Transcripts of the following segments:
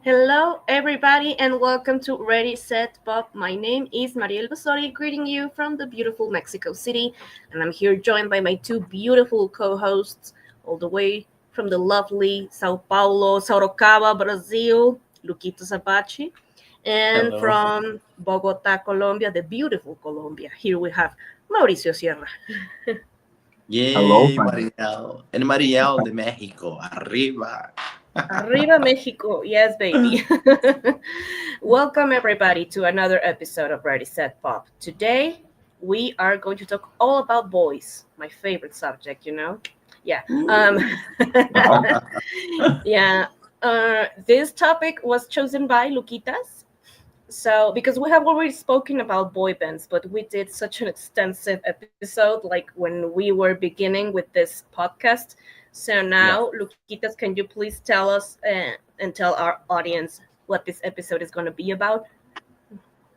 Hello, everybody, and welcome to Ready, Set, Pop. My name is Mariel, greeting you from the beautiful Mexico City, and I'm here joined by my two beautiful co-hosts, all the way from the lovely Sao Paulo, Sorocaba, Brazil, Luquito Zapachi, and Hello. from Bogota, Colombia, the beautiful Colombia. Here we have Mauricio Sierra. Yay, Mariel. And Mariel de Mexico. Arriba. Arriba Mexico, yes, baby. Welcome everybody to another episode of Ready Set Pop. Today we are going to talk all about boys, my favorite subject. Yeah. Ooh. Yeah. This topic was chosen by Luquitas. So, because we have already spoken about boy bands, but we did such an extensive episode, like when we were beginning with this podcast. So Yeah. now, Luquitas, can you please tell us and tell our audience what this episode is going to be about?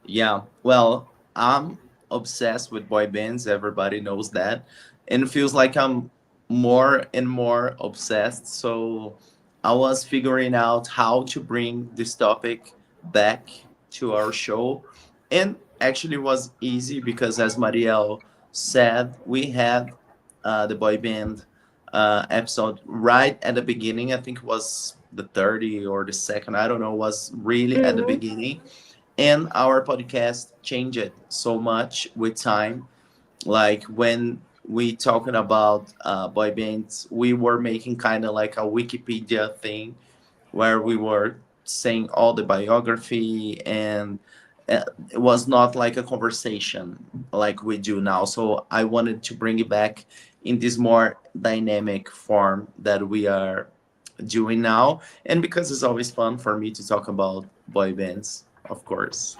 Yeah. Well, I'm obsessed with boy bands. Everybody knows that. And it feels like I'm more and more obsessed. So I was figuring out how to bring this topic back to our show. And actually was easy because as Mariel said, we had the boy band episode right at the beginning. I think it was the 30 or the second. I don't know, was really at the Mm-hmm. beginning, and our podcast changed so much with time. Like when we talking about boy bands, we were making kind of like a Wikipedia thing where we were saying all the biography, and it was not like a conversation like we do now. So I wanted to bring it back in this more dynamic form that we are doing now, and because it's always fun for me to talk about boy bands, of course.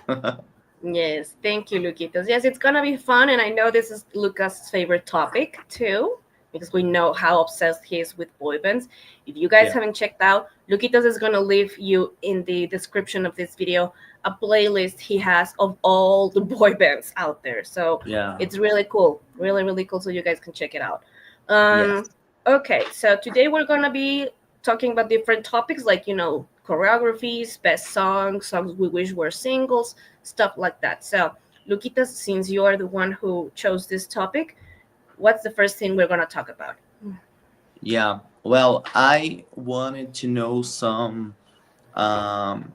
Yes, thank you, Luquitas. Yes, it's gonna be fun, and I know this is Lucas' favorite topic too, because we know how obsessed he is with boy bands. If you guys Yeah. haven't checked out, Luquitas is gonna leave you in the description of this video a playlist he has of all the boy bands out there. So Yeah. it's really cool, really, really cool. So you guys can check it out. Yes. Um, okay, so today we're gonna be talking about different topics like choreographies, best songs, songs we wish were singles, stuff like that. So, Luquitas, since you are the one who chose this topic, what's the first thing we're going to talk about? Yeah. Well, I wanted to know um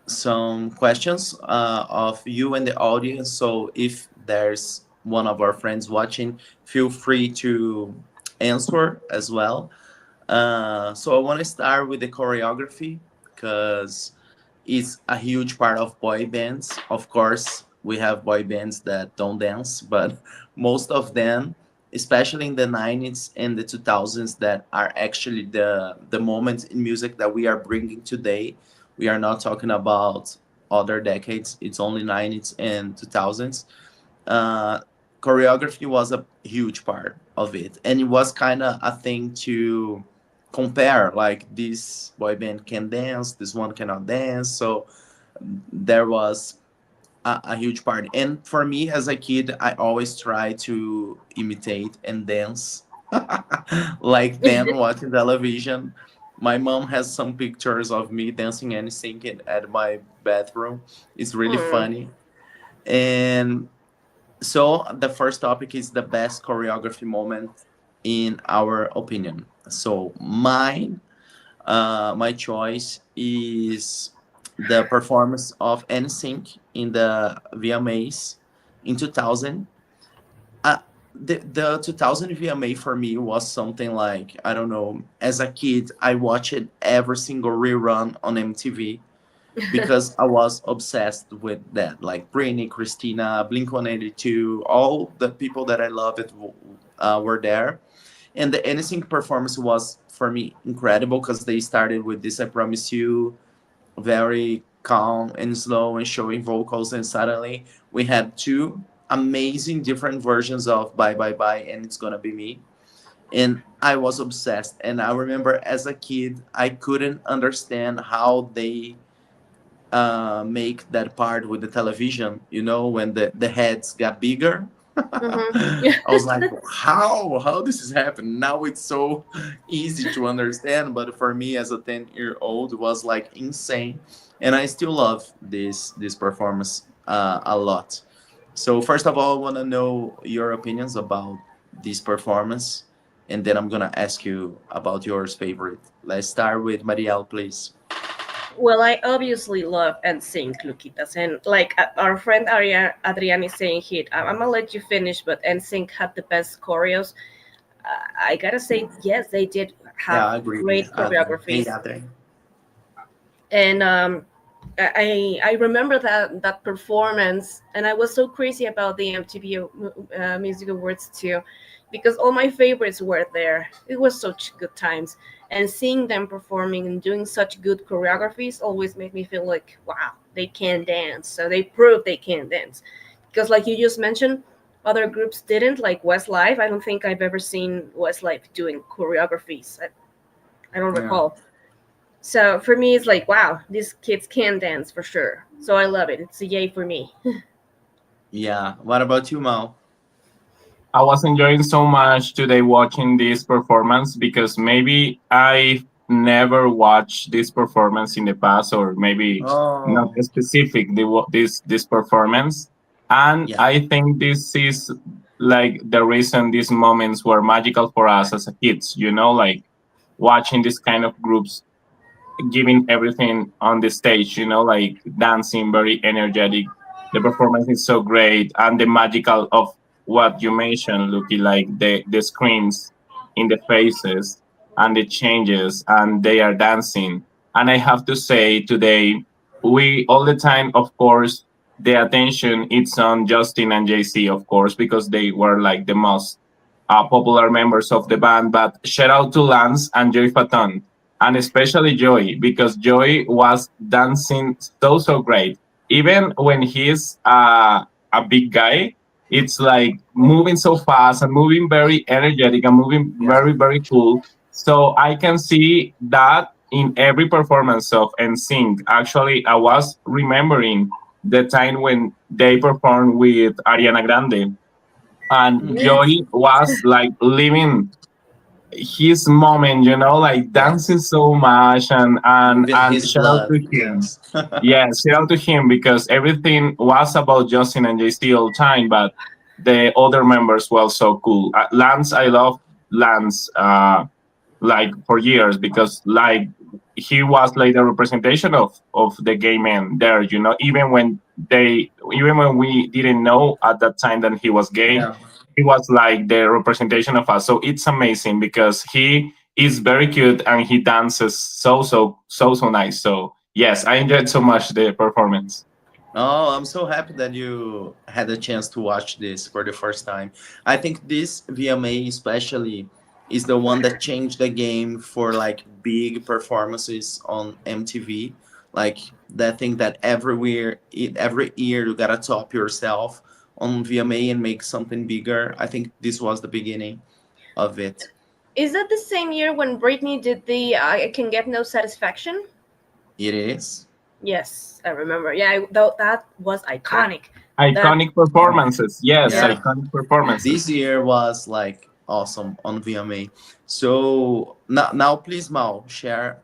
some questions of you and the audience. So if there's one of our friends watching, feel free to answer as well. So I want to start with the choreography because it's a huge part of boy bands. Of course, we have boy bands that don't dance, but most of them, especially in the 90s and the 2000s, that are actually the moments in music that we are bringing today. We are not talking about other decades. It's only 90s and 2000s. uh, Choreography was a huge part of it, and it was kind of a thing to compare. Like this boy band can dance, this one cannot dance. So there was a huge part. And for me as a kid, I always try to imitate and dance like then watching television. My mom has some pictures of me dancing and singing at my bathroom. It's really Hmm. funny. And so the first topic is the best choreography moment in our opinion. So my choice is the performance of NSYNC in the VMAs in 2000. Uh, the 2000 VMA for me was something like, I don't know, as a kid, I watched every single rerun on MTV because I was obsessed with that. Like Britney, Christina, Blink 182, all the people that I loved were there. And the NSYNC performance was for me incredible because they started with this I Promise You, very calm and slow and showing vocals. And suddenly we had two amazing different versions of Bye Bye Bye and It's Gonna Be Me. And I was obsessed. And I remember as a kid, I couldn't understand how they make that part with the television, when the heads got bigger. Yeah. I was like, how this is happening? Now it's so easy to understand, but for me as a 10-year old, it was like insane, and I still love this performance a lot. So first of all, I want to know your opinions about this performance, and then I'm gonna ask you about yours favorite. Let's start with Mariel, please. Well, I obviously love and sing Luquitas, and like our friend Adrian is saying here, I'm gonna let you finish, but NSYNC had the best choreos. I gotta say, yes, they did Yeah, have I agree great with Adrian. Hey, choreographies, Adrian. and I remember that performance, and I was so crazy about the MTV Music Awards too, because all my favorites were there. It was such good times, and seeing them performing and doing such good choreographies always made me feel like, wow, they can dance. So they proved they can dance, because like you just mentioned, other groups didn't, like Westlife. I don't think I've ever seen Westlife doing choreographies. I don't Yeah. recall. So for me, it's like, wow, these kids can dance for sure. So I love it. It's a yay for me. Yeah. What about you, Mal? I was enjoying so much today watching this performance because maybe I never watched this performance in the past, or maybe not Oh, specific this performance. And yeah. I think this is like the reason these moments were magical for us as a kids. Like watching this kind of groups giving everything on the stage, like dancing, very energetic. The performance is so great, and the magical of what you mentioned, looking like the screens in the faces and the changes, and they are dancing. And I have to say today, we all the time, of course, the attention it's on Justin and JC, of course, because they were like the most popular members of the band. But shout out to Lance and Joy Fatton, and especially Joy, because Joy was dancing so great. Even when he's a big guy, it's like moving so fast and moving very energetic and moving Yeah. very cool. So I can see that in every performance of NSYNC. Actually, I was remembering the time when they performed with Ariana Grande, and Mm. Joy Yes. was like living his moment, like Yeah. dancing so much, and and With and his shout out blood. to him. Yes. Yeah, shout out to him because everything was about Justin and JC all the time, but the other members were so cool. Lance, I love Lance. Like for years, because like he was like the representation of the gay men there, even when we didn't know at that time that he was gay, Yeah. he was like the representation of us. So it's amazing because he is very cute and he dances so nice. So yes, I enjoyed so much the performance. Oh, I'm so happy that you had a chance to watch this for the first time. I think this VMA especially is the one that changed the game for like big performances on MTV. Like that thing that every year you gotta top yourself on VMA and make something bigger. I think this was the beginning of it. Is that the same year when Britney did the I Can Get No Satisfaction? It is. Yes, I remember. Yeah, that was iconic. That, Iconic performances, yes, yeah. Yeah. iconic performances. This year was like awesome on VMA. So now please, Mal, share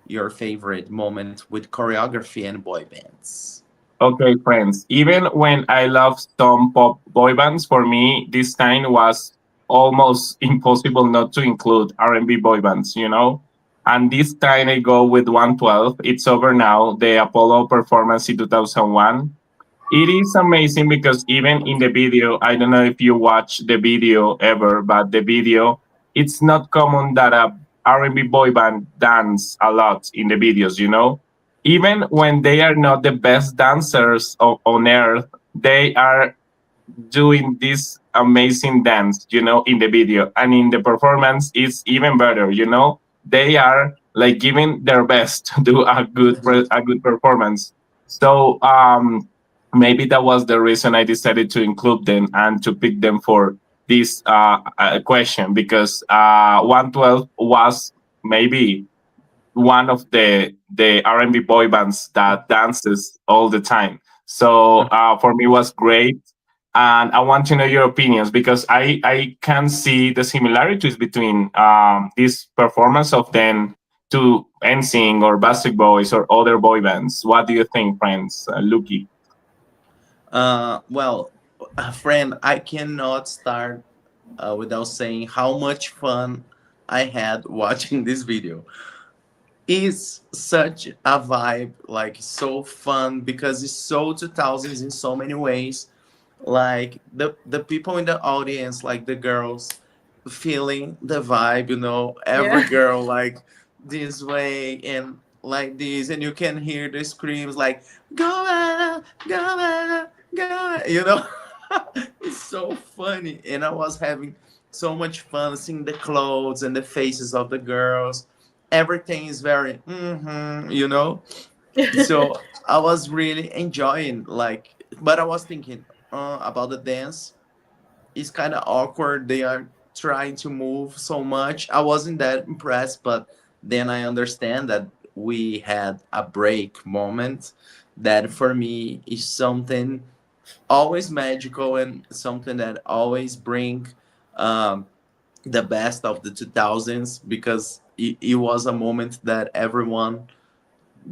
your favorite moment with choreography and boy bands. Okay, friends. Even when I love some pop boy bands, for me this time was almost impossible not to include R&B boy bands. And this time I go with 112. It's over now. The Apollo performance in 2001. It is amazing because even in the video, I don't know if you watch the video ever, but the video, it's not common that a R&B boy band dance a lot in the videos. Even when they are not the best dancers on earth, they are doing this amazing dance, in the video. And in the performance, it's even better. They are like giving their best to do Mhm. a good performance. So maybe that was the reason I decided to include them and to pick them for this question, because 112 was maybe one of the R&B boy bands that dances all the time. So for me, it was great and I want to know your opinions because I can see the similarities between this performance of them to NSYNC or Backstreet Boys or other boy bands. What do you think, friends? Lucky. Well, friend, I cannot start without saying how much fun I had watching this video. It's such a vibe, like so fun because it's so 2000s in so many ways. Like the people in the audience, like the girls, feeling the vibe, every Yeah. girl like this way and like this, and you can hear the screams like go on, go on, go on. It's so funny, and I was having so much fun seeing the clothes and the faces of the girls. Everything is very so I was really enjoying, like, but I was thinking about the dance. It's kind of awkward. They are trying to move so much. I wasn't that impressed, but then I understand that we had a break moment that for me is something always magical and something that always bring um, the best of the 2000s because it was a moment that everyone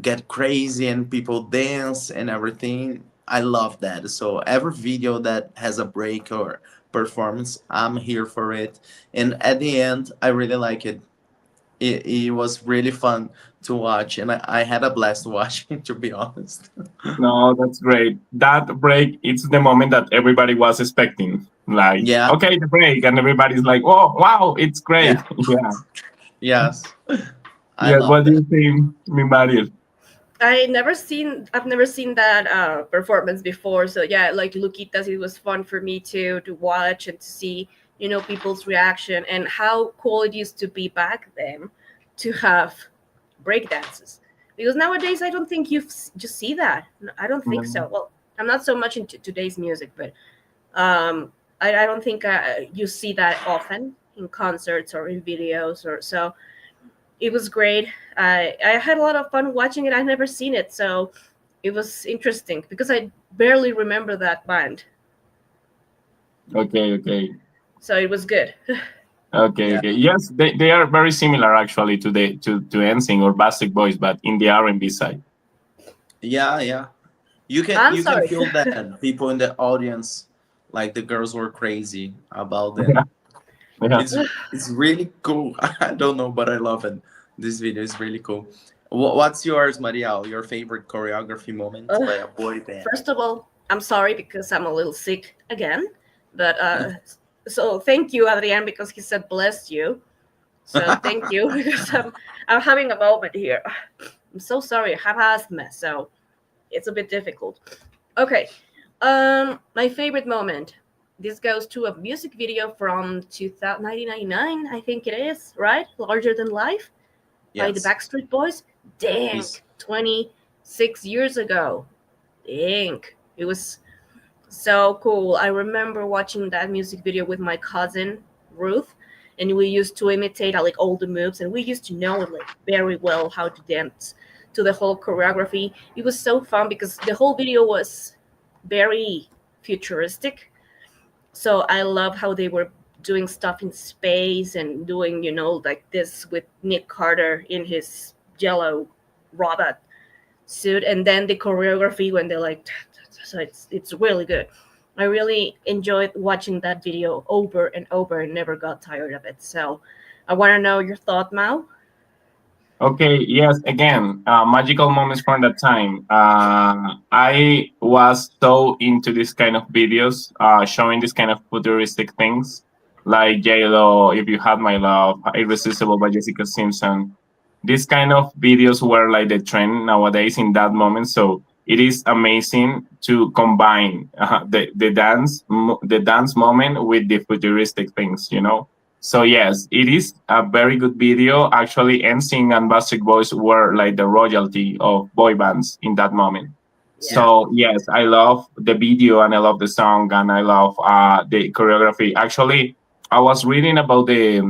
get crazy and people dance and everything. I love that. So every video that has a break or performance, I'm here for it. And at the end, I really like it. It was really fun to watch, and I had a blast watching, to be honest. No, that's great. That break, it's the moment that everybody was expecting. Like, Yeah, okay, the break, and everybody's like, "Oh, wow, it's great." yeah, Yeah. yes. I Yes. love What do that. you think, mi Mariel? I've never seen that performance before. So yeah, like Luquitas, it was fun for me to watch and to see, people's reaction and how cool it used to be back then to have break dances. Because nowadays I don't think just see that. I don't think No. so. Well, I'm not so much into today's music, but um I don't think you see that often in concerts or in videos or so. It was great. I had a lot of fun watching it. I've never seen it, so it was interesting because I barely remember that band. Okay, okay. So it was good. Okay, Yeah, okay. Yes, they are very similar actually to the to NSYNC or Basic Boys, but in the R&B side. yeah, yeah. You can I'm you can sorry. feel that people in the audience, like the girls were crazy about Yeah, them. yeah. It's it's really cool. I don't know, but I love it. This video is really cool. What's yours, Mariel? Your favorite choreography moment uh, by a boy band? First of all, I'm sorry because I'm a little sick again. But so thank you, Adrian, because he said bless you. So thank you because I'm having a moment here. I'm so sorry. I have asthma, so it's a bit difficult. Okay. My favorite moment. This goes to a music video from 1999, I think it is, right? Larger Than Life by the Yes. Backstreet Boys. Dang, Yes. 26 years ago. Dang. It was so cool. I remember watching that music video with my cousin, Ruth, and we used to imitate like all the moves, and we used to know like very well how to dance to the whole choreography. It was so fun because the whole video was very futuristic. So I love how they were doing stuff in space and doing, like this with Nick Carter in his yellow robot suit, and then the choreography when they're like, so it's really good. I really enjoyed watching that video over and over and never got tired of it. So I want to know your thought, Mao. Okay, yes, again, magical moments from that time. I was so into this kind of videos, showing this kind of futuristic things, like J-Lo, If You Had My Love, Irresistible by Jessica Simpson. These kind of videos were like the trend nowadays in that moment. So it is amazing to combine the dance moment with the futuristic things. So yes, it is a very good video. Actually, NSYNC and Backstreet Boys were like the royalty of boy bands in that moment. Yeah. Yeah. So yes, I love the video and I love the song and I love the choreography. Actually, I was reading about the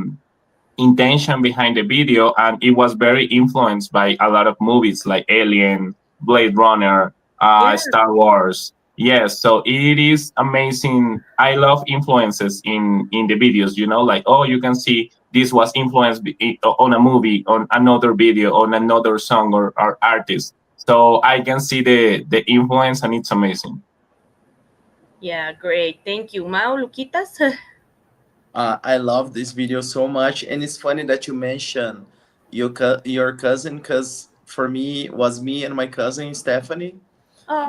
intention behind the video, and it was very influenced by a lot of movies like Alien, Blade Runner, Yeah. Star Wars. Yes, so it is amazing. I love influences in the videos. Like, oh, you can see this was influenced on a movie, on another video, on another song or artist. So I can see the influence, and it's amazing. Yeah, great. Thank you. Mao, Luquitas? I love this video so much, and it's funny that you mentioned your cousin, because for me it was me and my cousin Stephanie.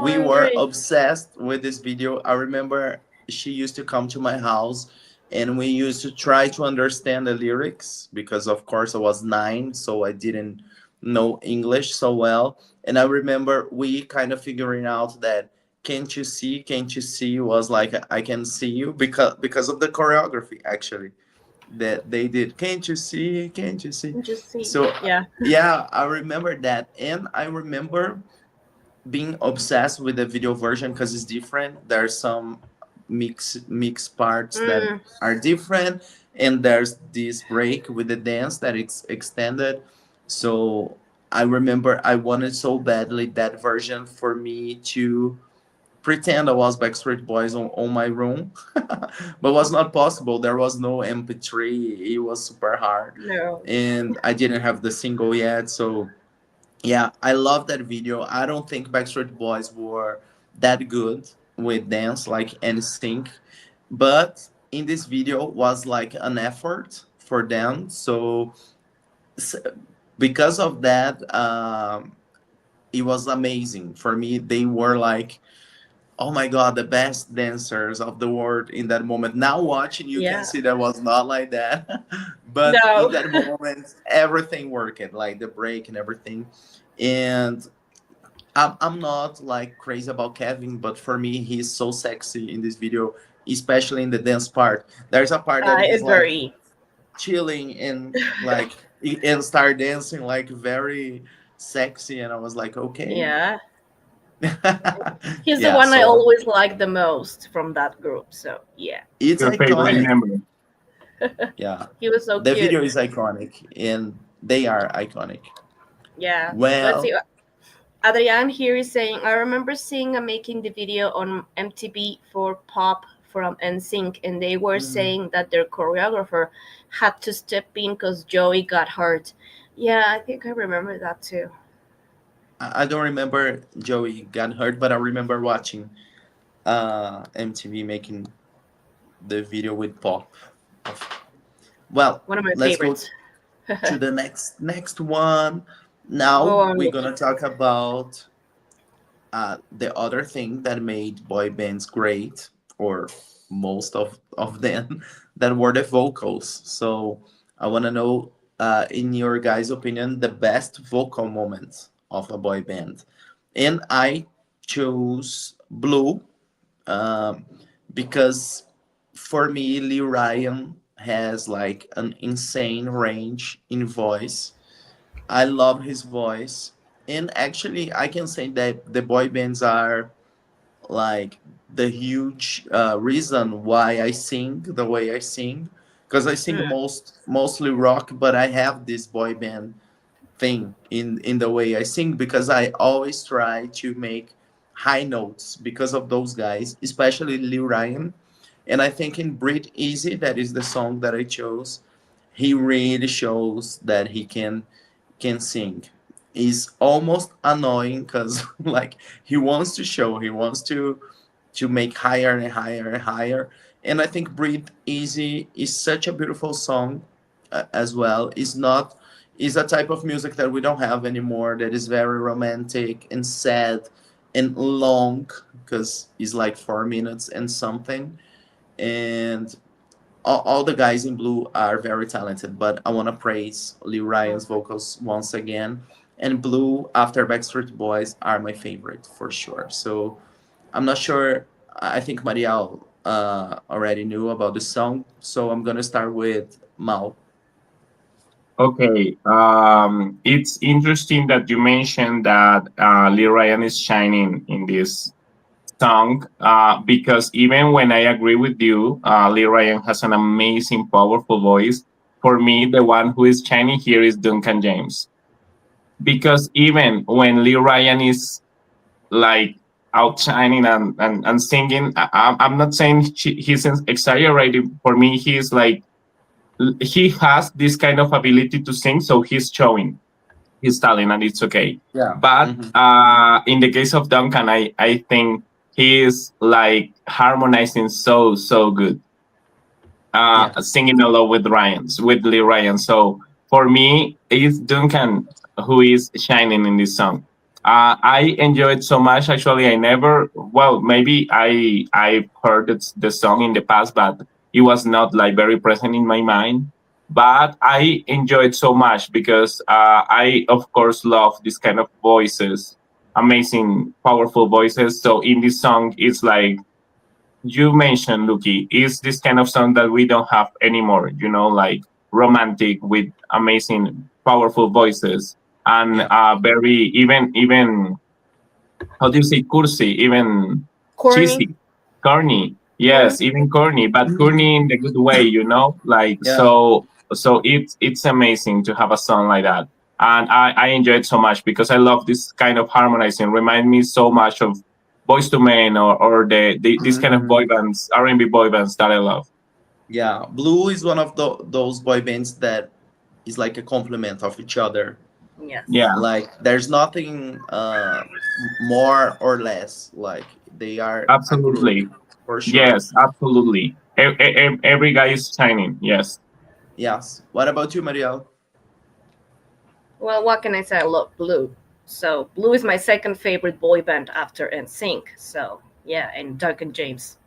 We Oh, were great. obsessed with this video. I remember she used to come to my house, and we used to try to understand the lyrics because, of course, I was 9, so I didn't know English so well. And I remember we kind of figuring out that can't you see was like I can see you, because of the choreography actually that they did. Can't you see? Can't you see? Just see. So Yeah. yeah, I remember that, and I remember being obsessed with the video version because it's different. There's some mix parts that Mm, are different, and there's this break with the dance that it's extended. So I remember I wanted so badly that version for me to pretend I was Backstreet Boys on my room, but was not possible. There was no MP3. It was super hard, no. and I didn't have the single yet. So yeah, I love that video. I don't think Backstreet Boys were that good with dance like NSYNC, but in this video was like an effort for them. So s- because of that, it was amazing for me. They were like, oh my god, the best dancers of the world in that moment. Now watching, you can Yeah. see that was not like that, but in No. that moment, everything worked, like the break and everything. And I'm not like crazy about Kevin, but for me, he's so sexy in this video, especially in the dance part. There's a part that he's It's like very. chilling and like and start dancing like very sexy, and I was like, okay. Yeah. He's the Yeah, one I so always like the most from that group. So, yeah. it's Your favorite iconic. member? Yeah, He was so the cute. video is iconic, and they are iconic. Yeah. Let's see. Well, Adrian here is saying, I remember seeing a making the video on MTV for Pop from NSYNC, and they were mhm. saying that their choreographer had to step in because Joey got hurt. Yeah, I think I remember that too. I don't remember Joey got hurt, but I remember watching MTV making the video with Pop. Well, One of my let's go favorites. to the next one. Go Now on, we're gonna Nikita. talk about the other thing that made boy bands great, or most of them, that were the vocals. So I want to know, in your guys' opinion, the best vocal moments of a boy band. And I chose Blue, um, because for me, Lee Ryan has like an insane range in voice. I love his voice. And actually, I can say that the boy bands are like the huge reason why I sing the way I sing. Because I sing Mm, mostly rock, but I have this boy band thing in the way I sing, because I always try to make high notes because of those guys, especially Lee Ryan. And I think in Breathe Easy, that is the song that I chose, he really shows that he can sing. Is almost annoying because like he wants to show, he wants to make higher and higher and higher. And I think Breathe Easy is such a beautiful song, as well. It's not, is a type of music that we don't have anymore, that is very romantic and sad and long, because it's like 4 minutes and something. And all the guys in Blue are very talented, but I want to praise Lee Ryan's vocals once again. And Blue, after Backstreet Boys, are my favorite for sure. So I'm not sure. I think Mariel already knew about the song, so I'm gonna start with Mal. Okay, it's interesting that you mentioned that Lee Ryan is shining in this song, because even when I agree with you, Lee Ryan has an amazing, powerful voice. For me, the one who is shining here is Duncan James, because even when Lee Ryan is like outshining and singing. I'm not saying he's exaggerated. For me, he's like he has this kind of ability to sing, so he's showing his talent, and it's okay. Yeah. But Hmm. in the case of Duncan, I think he is like harmonizing so good, Yes. singing along with Lee Ryan. So for me, it's Duncan who is shining in this song. I enjoyed so much. Actually, I never. Well, maybe I heard the song in the past, but it was not like very present in my mind. But I enjoyed so much because I, of course, love this kind of voices, amazing, powerful voices. So in this song, it's like you mentioned, Luki, is this kind of song that we don't have anymore, like romantic with amazing, powerful voices and Yeah. very, even, how do you say, cursi, even Corny. cheesy, corny. Mm, Yes, even corny, but corny in the good way, like, Yeah. so it's amazing to have a song like that. And I enjoy it so much because I love this kind of harmonizing. Remind me so much of Boys to Men or this kind of boy Hmm. bands, R&B boy bands that I love. Yeah. Blue is one of those boy bands that is like a complement of each other. yes. Yeah, Like there's nothing more or less. Like they are a group absolutely. for sure. Yes, absolutely. Every guy is shining. Yes. Yes. What about you, Mariel? Well, what can I say? I love Blue. So Blue is my second favorite boy band after NSYNC. So yeah, and Duncan James.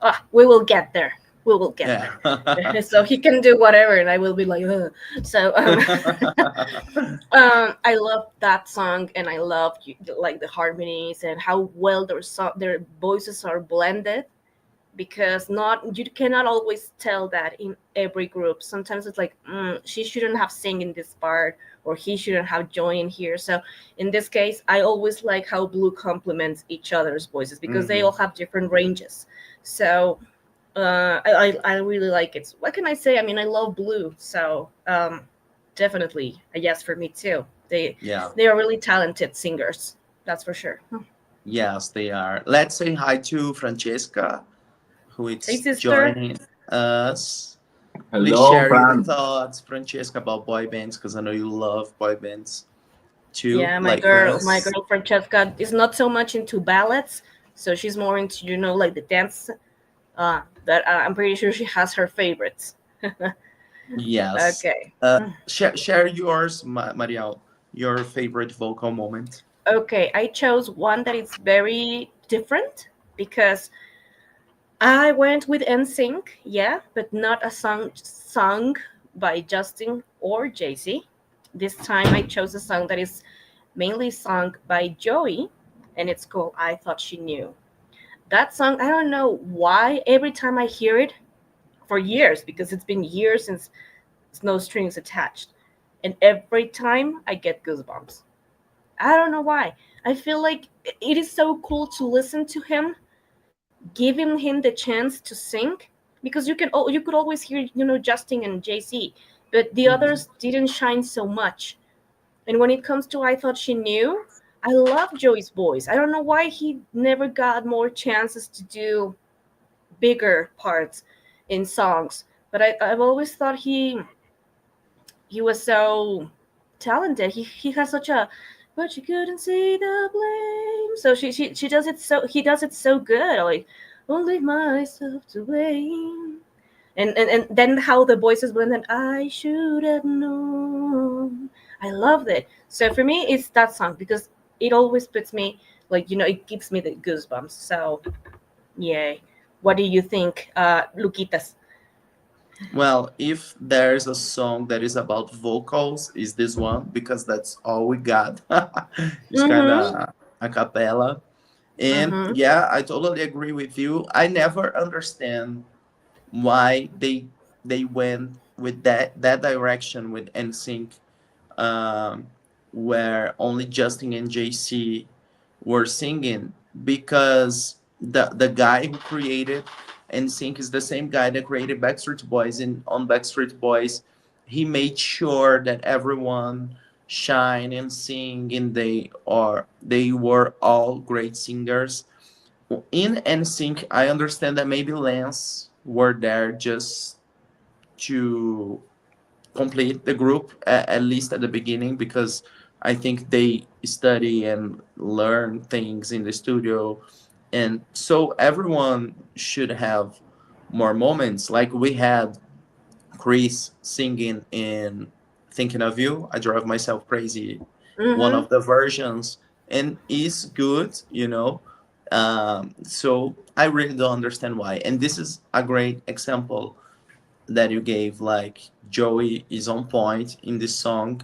Ah, we will get there. We will get Yeah. there. So he can do whatever, and I will be like, ugh. So I love that song, and I love like the harmonies and how well their voices are blended. Because not you cannot always tell that in every group. Sometimes it's like she shouldn't have sing in this part, or he shouldn't have joined here. So in this case, I always like how Blue complements each other's voices because they Hmm. all have different ranges. So I really like it. What can I say? I mean, I love Blue, so definitely a yes for me too. Yeah. They are really talented singers, that's for sure. Yes, they are. Let's say hi to Francesca, who Hey, is sister. joining us. Please Hello, share your Fran. thoughts, Francesca, about boy bands, because I know you love boy bands too, Yeah, like my us. girl Francesca is not so much into ballads, so she's more into like the dance. But I'm pretty sure she has her favorites. Yes. Okay. Share yours, Mariel, your favorite vocal moment. Okay, I chose one that is very different because I went with NSYNC, yeah, but not a song sung by Justin or Jay Z. This time I chose a song that is mainly sung by Joey, and it's called I Thought She Knew. That song, I don't know why, every time I hear it, for years, because it's been years since No Strings Attached, and every time I get goosebumps. I don't know why. I feel like it is so cool to listen to him, giving him the chance to sing, because you could always hear Justin and JC, but the Hmm. others didn't shine so much. And when it comes to I Thought She Knew, I love Joey's voice. I don't know why he never got more chances to do bigger parts in songs, but I've always thought he was so talented. He has such a, but you couldn't see the blame. So she does it so he does it so good. Like, won't leave myself to blame. And then how the voices blended. I should have known. I loved it. So for me, it's that song because it always puts me like it gives me the goosebumps. So yeah, what do you think, Luquitas? Well, if there's a song that is about vocals, is this one because that's all we got. It's kind Mm-hmm. of a cappella. And Mm-hmm. yeah, I totally agree with you. I never understand why they went with that direction with NSYNC, um, where only Justin and JC were singing, because the guy who created NSYNC is the same guy that created Backstreet Boys. And on Backstreet Boys, he made sure that everyone shine and sing, and they were all great singers. In NSYNC, I understand that maybe Lance were there just to complete the group, at least at the beginning, because I think they study and learn things in the studio, and so everyone should have more moments. Like we had Chris singing in "Thinking of You," "I Drive Myself Crazy," one Mm-hmm. of the versions, and is good, so I really don't understand why. And this is a great example that you gave. Like Joey is on point in this song,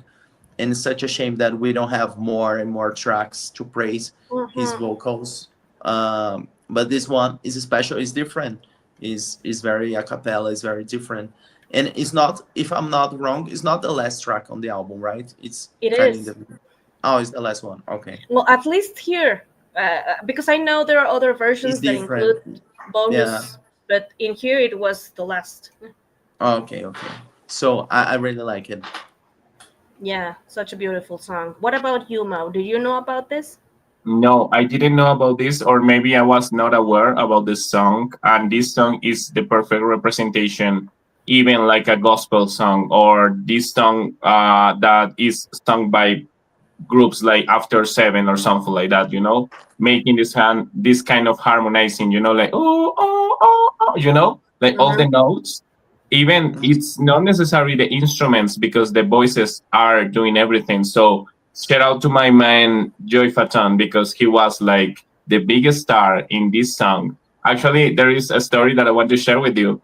and it's such a shame that we don't have more and more tracks to praise his Mm-hmm. vocals. But this one is special. It's different. Is very a cappella. Is very different, and it's not. If I'm not wrong, it's not the last track on the album, right? It's It kind of in is. the. Oh, it's the last one. Okay, Well, at least here, because I know there are other it's versions that include different. Yeah. bonus, but in here it was the last. Okay. Okay. So I really like it. Yeah, such a beautiful song. What about you, Mo? Did you know about this? No, I didn't know about this, or maybe I was not aware about this song. And this song is the perfect representation, even like a gospel song, or this song that is sung by groups like After Seven or something like that. Making this kind of harmonizing. Like oh oh oh oh. Like all the Mm-hmm. notes. Even Mhm. it's not necessarily the instruments because the voices are doing everything. So shout out to my man Joy Fatan because he was like the biggest star in this song. Actually, there is a story that I want to share with you.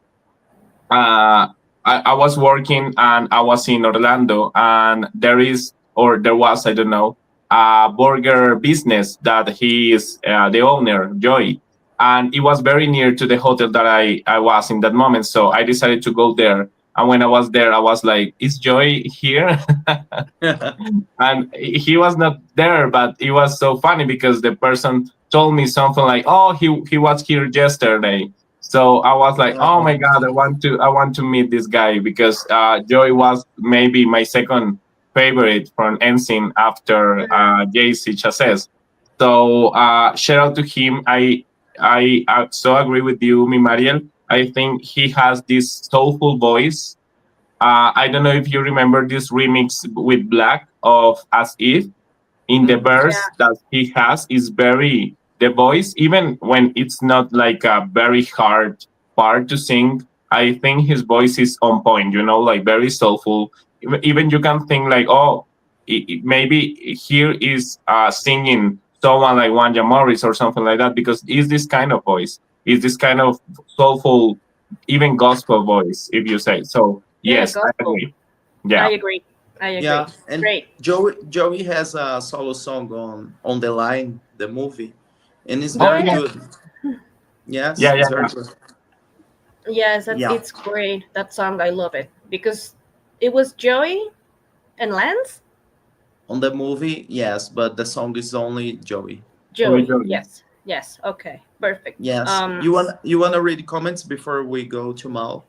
I was working and I was in Orlando, and there was, I don't know, a burger business that he is the owner, Joy. And it was very near to the hotel that I was in that moment. So I decided to go there. And when I was there, I was like, is Joy here? And he was not there, but it was so funny because the person told me something like, "Oh, he was here yesterday." So I was like, "Oh my Oh, god, I want to meet this guy because Joey was maybe my second favorite from Ensign after Mm-hmm. JC Chasez." So shout out to him. I so agree with you, mi Mariel. I think he has this soulful voice. I don't know if you remember this remix with Black of As If. In the mhm. verse that he has is very the voice, even when it's not like a very hard part to sing. I think his voice is on point, like very soulful. Even you can think like, oh, maybe here is singing someone like Wanja Morris or something like that because it's this kind of voice, is this kind of soulful, even gospel voice, if you say so. Yeah, Yes, I gospel. agree. I Yeah. agree. I agree. Yeah, and Great. Joey has a solo song on the line, the movie, and it's Oh Yeah, very yeah, yeah. good. Yes, yeah, it's yeah, very yeah. good. Yes, Yeah, it's great. That song, I love it because it was Joey and Lance. on the movie, yes, but the song is only Joey. Only Joey. Joey. Yes. Yes. Okay. Perfect. Yes, you wanna read comments before we go to Mal?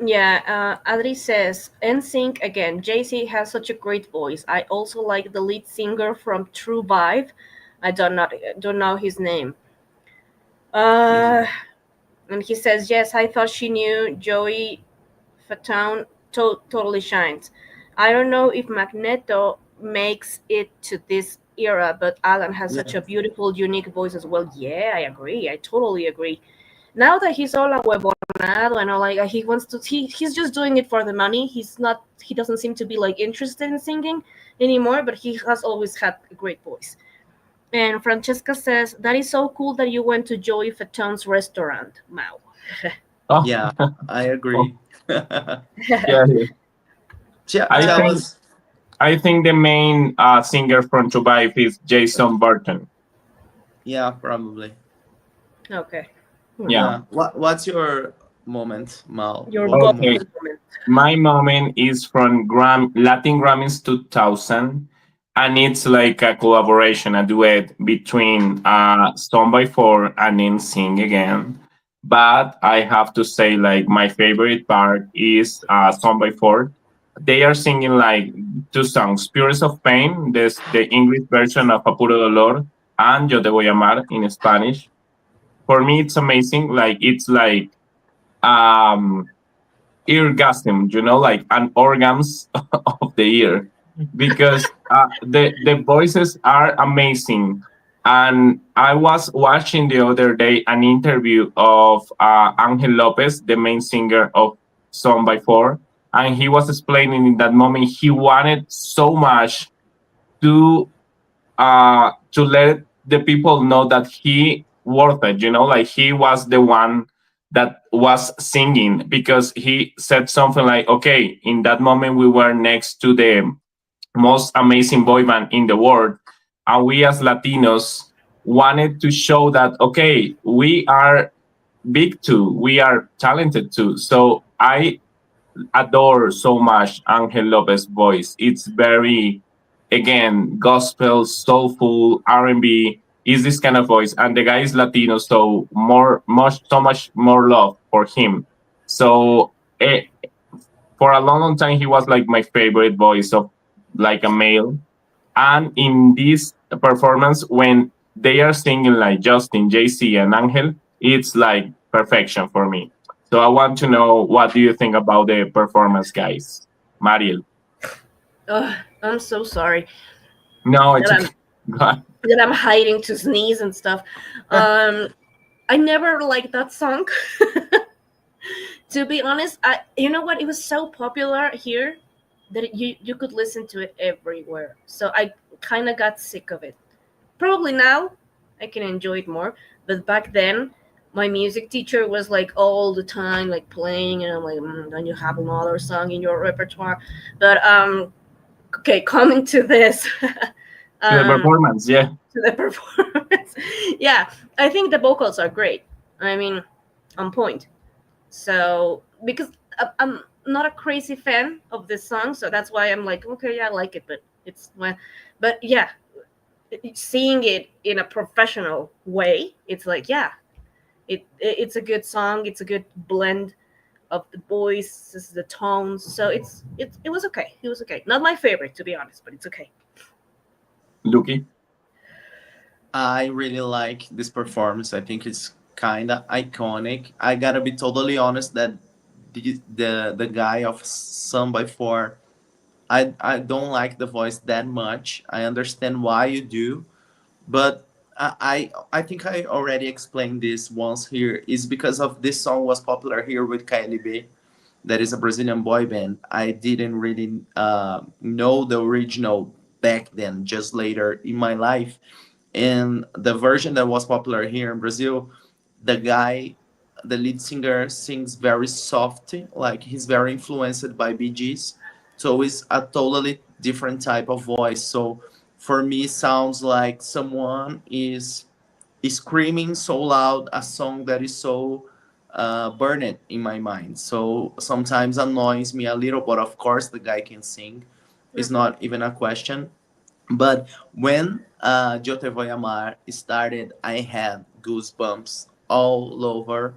Yeah, Adri says, NSYNC again. JC has such a great voice. I also like the lead singer from True Vibe. I don't know his name. Yeah. Uh, and he says, yes, I thought she knew Joey Fatone totally shines. I don't know if Magneto makes it to this era, but Alan has such Yeah. a beautiful, unique voice as well. Yeah, I agree. I totally agree. Now that he's all ahuevonado and all, like he wants to, he's just doing it for the money. He doesn't seem to be like interested in singing anymore, but he has always had a great voice. And Francesca says, that is so cool that you went to Joey Fatone's restaurant. Wow. Oh, Yeah, I oh, agree. yeah, yeah. I Tell um, think us. I think the main singer from Survive is Jason Burton. Yeah, probably. okay. Yeah. What's your moment, Mal? Your What Bob Okay. moment? moment. My moment is from Latin Grammys 2000, and it's like a collaboration, a duet between Stone by Four and NSYNC again. But I have to say, like, my favorite part is Stone by Four. They are singing like two songs, Purest of Pain, the English version of Apuro Dolor, and Yo Te Voy a Amar in Spanish. for me it's amazing. Like it's like um eargasm, like an organs of the ear, because the voices are amazing. And I was watching the other day an interview of Angel Lopez, the main singer of Song by Four, and he was explaining in that moment he wanted so much to to let the people know that he worth it, like he was the one that was singing, because he said something like, okay, in that moment we were next to the most amazing boy band in the world, and we as Latinos wanted to show that, okay, we are big too, we are talented too. So I adore so much Angel Lopez voice. It's very, again, gospel, soulful, R&B is this kind of voice, and the guy is Latino, so so much more love for him. So for a long, long time, he was like my favorite voice of like a male. And in this performance, when they are singing like Justin, JC, and Angel, it's like perfection for me. So I want to know, what do you think about the performance, guys? Mariel. Ugh, I'm so sorry No, it's that okay. I'm that I'm hiding to sneeze and stuff. Um, I never liked that song. To be honest, you know what? It was so popular here that you could listen to it everywhere. So I kind of got sick of it. Probably now I can enjoy it more, but back then my music teacher was like all the time like playing, and I'm like, don't you have another song in your repertoire? But okay, coming to this, To the um, performance, yeah. to the performance. Yeah, I think the vocals are great. I mean, on point. So because I'm not a crazy fan of this song, so that's why I'm like, okay, yeah, I like it, but it's well, but yeah, seeing it in a professional way, it's like, yeah, it's a good song. It's a good blend of the voices, the tones. So it was okay. It was okay. Not my favorite, to be honest, but it's okay. Lucky. I really like this performance. I think it's kind of iconic. I gotta be totally honest that the guy of Some by Four, I don't like the voice that much. I understand why you do, but I think I already explained this once here. Is because of this song was popular here with KLB. That is a Brazilian boy band. I didn't really know the original back then. Just later in my life, and the version that was popular here in Brazil, the guy, the lead singer, sings very soft, like he's very influenced by Bee Gees. So it's a totally different type of voice. So for me, sounds like someone is screaming so loud a song that is so burned in my mind. So sometimes annoys me a little, but of course the guy can sing. It's Mhm. not even a question. But when Yo Te Voy a Amar started, I had goosebumps all over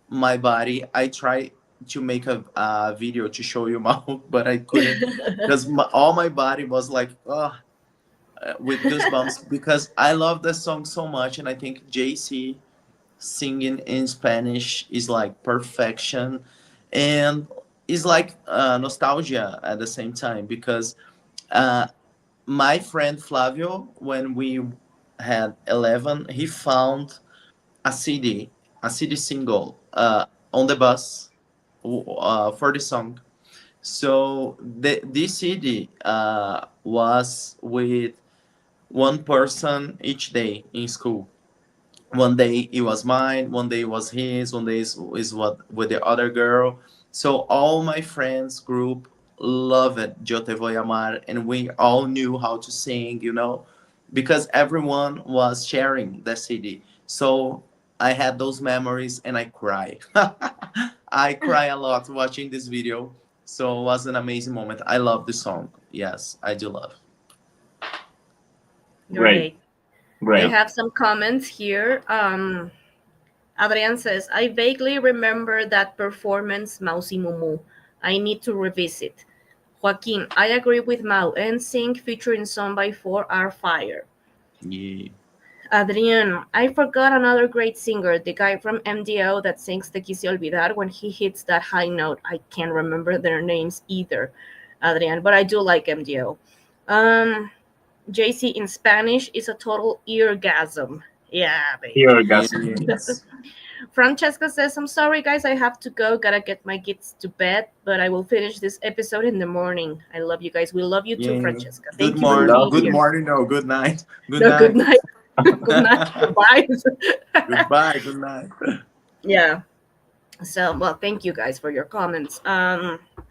my body. I tried to make a video to show you Mao, but I couldn't because all my body was like, oh, with goosebumps because I love the song so much. And I think JC singing in Spanish is like perfection. And it's like nostalgia at the same time because uh, my friend Flavio, when we had 11, he found a CD, a CD single on the bus for the song. So this CD was with one person each day in school. One day it was mine, one day it was his, one day is what with the other girl. So all my friends group loved Yo Te Voy a Amar, and we all knew how to sing, because everyone was sharing the CD. So I had those memories and I cry. I cry a lot watching this video. So it was an amazing moment. I love the song. Yes, I do love. Great, Great. I great. have some comments here. Adrian says, I vaguely remember that performance, Mausi Mumu. I need to revisit. Joaquin, I agree with Mau. NSYNC featuring Song by Four are fire. Yeah. Adrian, I forgot another great singer, the guy from MDO that sings Te Quise Olvidar when he hits that high note. I can't remember their names either, Adrian, but I do like MDO. Um, JC in Spanish is a total eargasm. Yeah, baby. Orgasm. Yes. Francesca says, I'm sorry, guys, I have to go. Gotta get my kids to bed, but I will finish this episode in the morning. I love you guys. We love you too, Yeah. Francesca. Good Thank you We for morning. love being Good here. you. morning. No, good night. Good No, good night. night. Good night. Goodbye. Goodbye. Good night. Yeah. So, well, thank you guys for your comments.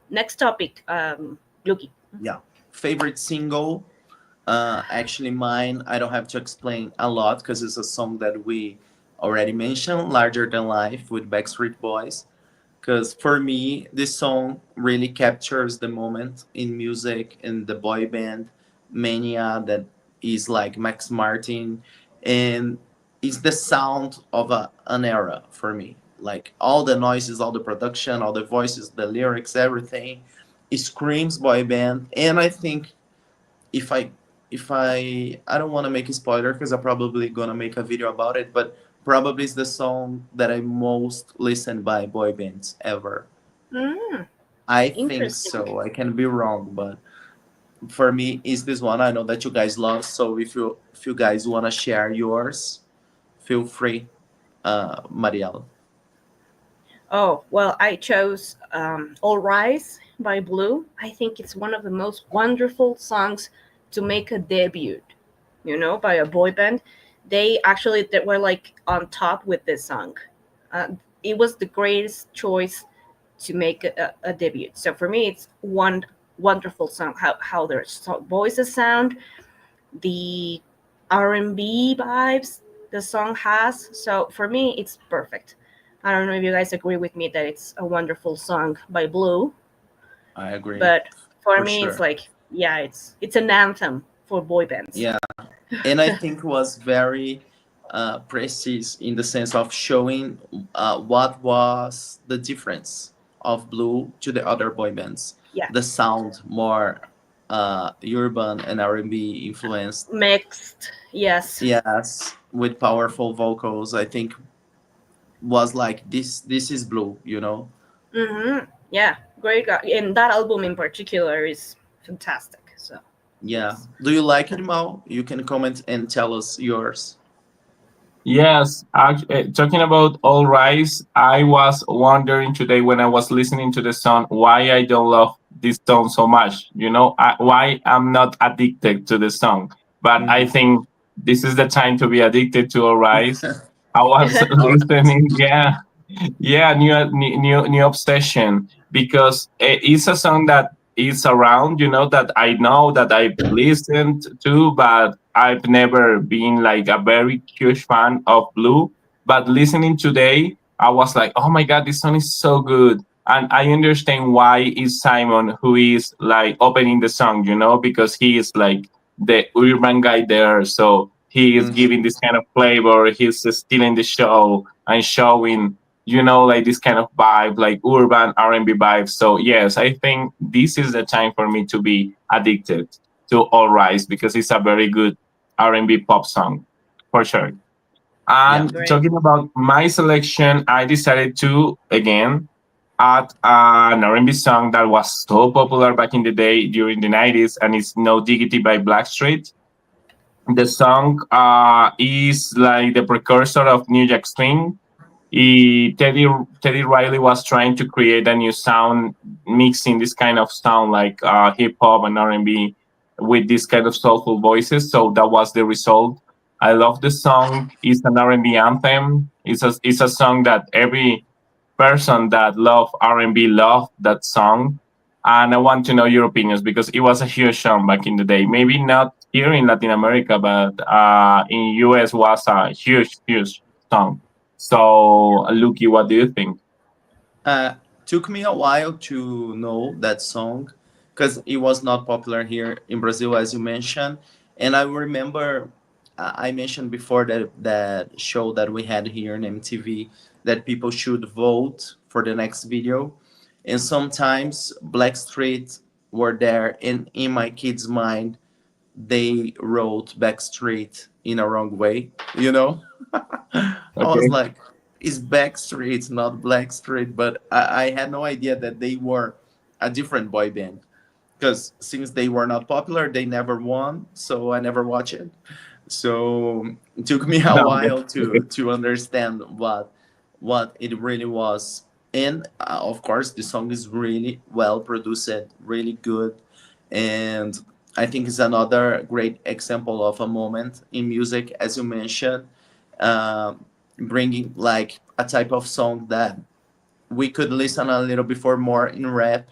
Next topic, Luki. Yeah. Favorite single? Actually, mine, I don't have to explain a lot because it's a song that we already mentioned, Larger Than Life with Backstreet Boys. Because for me, this song really captures the moment in music in the boy band Mania that is like Max Martin, and it's the sound of an era for me. Like all the noises, all the production, all the voices, the lyrics, everything, it screams boy band. And I think if I I don't want to make a spoiler because I'm probably gonna make a video about it, but probably it's the song that I most listened by boy bands ever. Mm, I think interesting. so. I can be wrong, but for me, is this one. I know that you guys love. So if you guys wanna share yours, feel free, Mariel. Oh, well, I chose All Rise by Blue. I think it's one of the most wonderful songs to make a debut, by a boy band. They were like on top with this song. It was the greatest choice to make a debut. So for me, it's one wonderful song. How their voices sound, the R&B vibes the song has. So for me, it's perfect. I don't know if you guys agree with me that it's a wonderful song by Blue, I agree but for for me, it's sure. like, yeah, it's an anthem for boy bands. Yeah, and I think was very precise in the sense of showing what was the difference of Blue to the other boy bands. Yeah, The sound more urban and R&B influenced. mixed. Yes. Yes, with powerful vocals. I think was like this. This is Blue. You know. Yeah, great. And that album in particular is fantastic. So, Yeah. yes. Do you like it, Mal? You can comment and tell us yours. Yes, talking about All Rise, I was wondering today when I was listening to the song why I don't love this song so much. Why I'm not addicted to the song. But I Mhm. think this is the time to be addicted to All Rise. I was All right. listening, yeah, yeah, new obsession because it's a song that is around, that I know that I've listened to, but I've never been like a very huge fan of Blue. But listening today, I was like, oh my god, this song is so good. And I understand why is Simon who is like opening the song, because he is like the urban guy there. So he is giving Mhm. this kind of flavor. He's stealing the show and showing like this kind of vibe, like urban R&B vibe. So yes, I think this is the time for me to be addicted to All Rise because it's a very good R&B pop song for sure. Yeah. And Great. talking about my selection, I decided to again add an R&B song that was so popular back in the day during the 90s, and it's No Diggity by Blackstreet. The song is like the precursor of New Jack Swing. Teddy Riley was trying to create a new sound, mixing this kind of sound like hip hop and R&B with this kind of soulful voices. So that was the result. I love the song. It's an R&B anthem. It's a song that every person that love R&B love that song. And I want to know your opinions because it was a huge song back in the day. Maybe not here in Latin America, but in US was a huge song. So, Luki, what do you think? Uh, took me a while to know that song because it was not popular here in Brazil, as you mentioned. And I remember I mentioned before that show that we had here in MTV that people should vote for the next video. And sometimes Blackstreet were there, and in my kid's mind, they wrote Backstreet in a wrong way, you know? I was Okay. like, it's Backstreet, not Blackstreet, but I had no idea that they were a different boy band. Because since they were not popular, they never won, so I never watched it. So it took me a Okay. while to understand what it really was. And of course, the song is really well produced, really good, and I think it's another great example of a moment in music, as you mentioned, um, bringing like a type of song that we could listen a little before more in rap,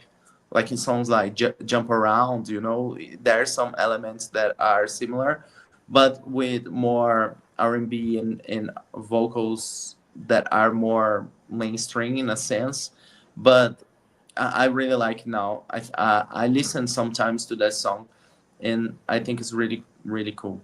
like in songs like Jump Around, you know, there are some elements that are similar, but with more R&B and vocals that are more mainstream in a sense. But I really like it now. I listen sometimes to that song, and I think it's really really cool.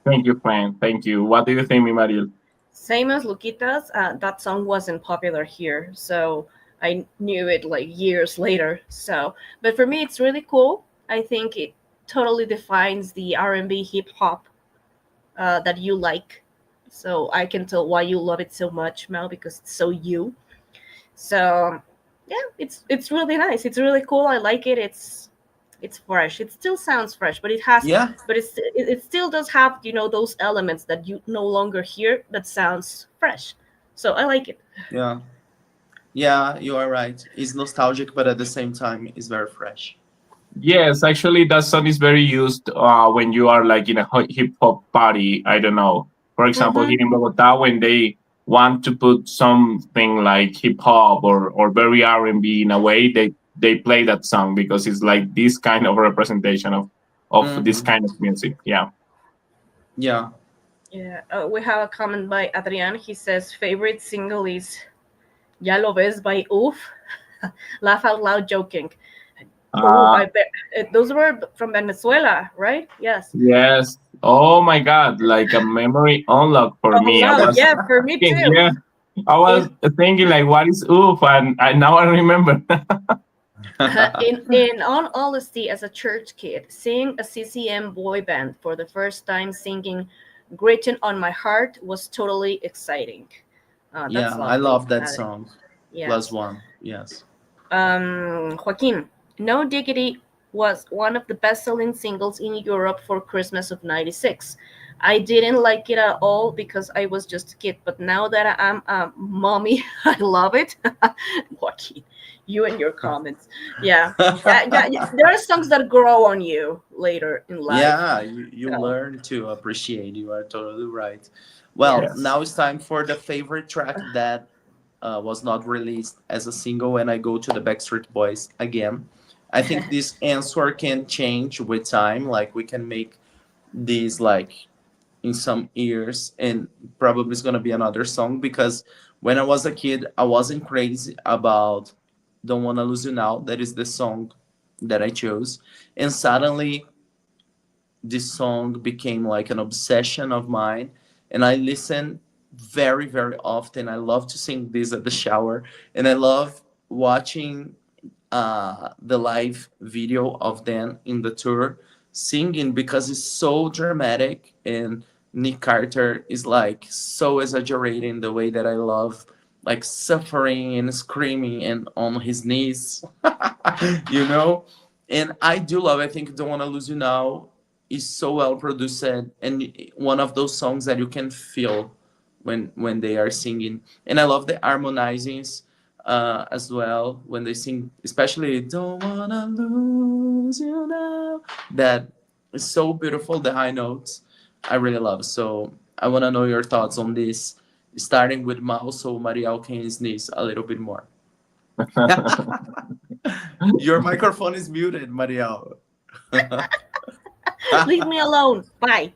Thank you, friend. Thank you. What do you think, mi Mariel? Same as Luquitas, that song wasn't popular here, so I knew it like years later. So, but for me, it's really cool. I think it totally defines the R&B hip hop that you like. So I can tell why you love it so much, Mel, because it's so you. So yeah, it's really nice. It's really cool. I like it. It's fresh. It still sounds fresh, but Yeah, it still does have those elements that you no longer hear that sounds fresh. So I like it. yeah, yeah. You are right. It's nostalgic, but at the same time, it's very fresh. Yes, actually, that song is very used when you are like in a hip hop party. I don't know. For example, Mm-hmm. here in Bogota, when they want to put something like hip hop or very R and B in a way, they play that song because it's like this kind of representation of this Hmm. kind of music. Yeah. Yeah, Yeah, we have a comment by Adrian. He says favorite single is "Ya lo ves" by Oof. Laugh out loud, joking. Oof, Uh, I bet those were from Venezuela, right? Yes. yes. Oh my God! Like a memory unlock for Oh me. I no, was yeah, for me thinking, too. yeah, I was In thinking like, what is oof? And now I remember. in all honesty, as a church kid, seeing a CCM boy band for the first time singing "Written on My Heart" was totally exciting. yeah. That's I lovely. love that song. Plus Yes. one. Yes. Joaquin, "No Diggity" was one of the best-selling singles in Europe for Christmas of '96. I didn't like it at all because I was just a kid, but now that I'm a mommy, I love it. Joaquin, you and your comments. Yeah. Yeah. There are songs that grow on you later in life. Yeah, you So, learn to appreciate. You are totally right. Well, yes. Yes. now it's time for the favorite track that was not released as a single, and I go to the Backstreet Boys again. I think this answer can change with time. Like we can make these like in some years, and probably it's gonna be another song because when I was a kid, I wasn't crazy about "Don't Wanna Lose You Now." That is the song that I chose, and suddenly this song became like an obsession of mine, and I listen very very often. I love to sing this at the shower, and I love watching the live video of them in the tour singing because it's so dramatic, and Nick Carter is like so exaggerating the way that I love, like suffering and screaming and on his knees. you know and I do love, I think "Don't Wanna Lose You Now" is so well produced, and one of those songs that you can feel when they are singing. And I love the harmonizings as well when they sing, especially "Don't Wanna Lose You Now." That is so beautiful, the high notes. I really love. So I want to know your thoughts on this, starting with Mao, so Mariel can sneeze a little bit more. Your microphone is muted, Mariel. Leave me alone. Bye.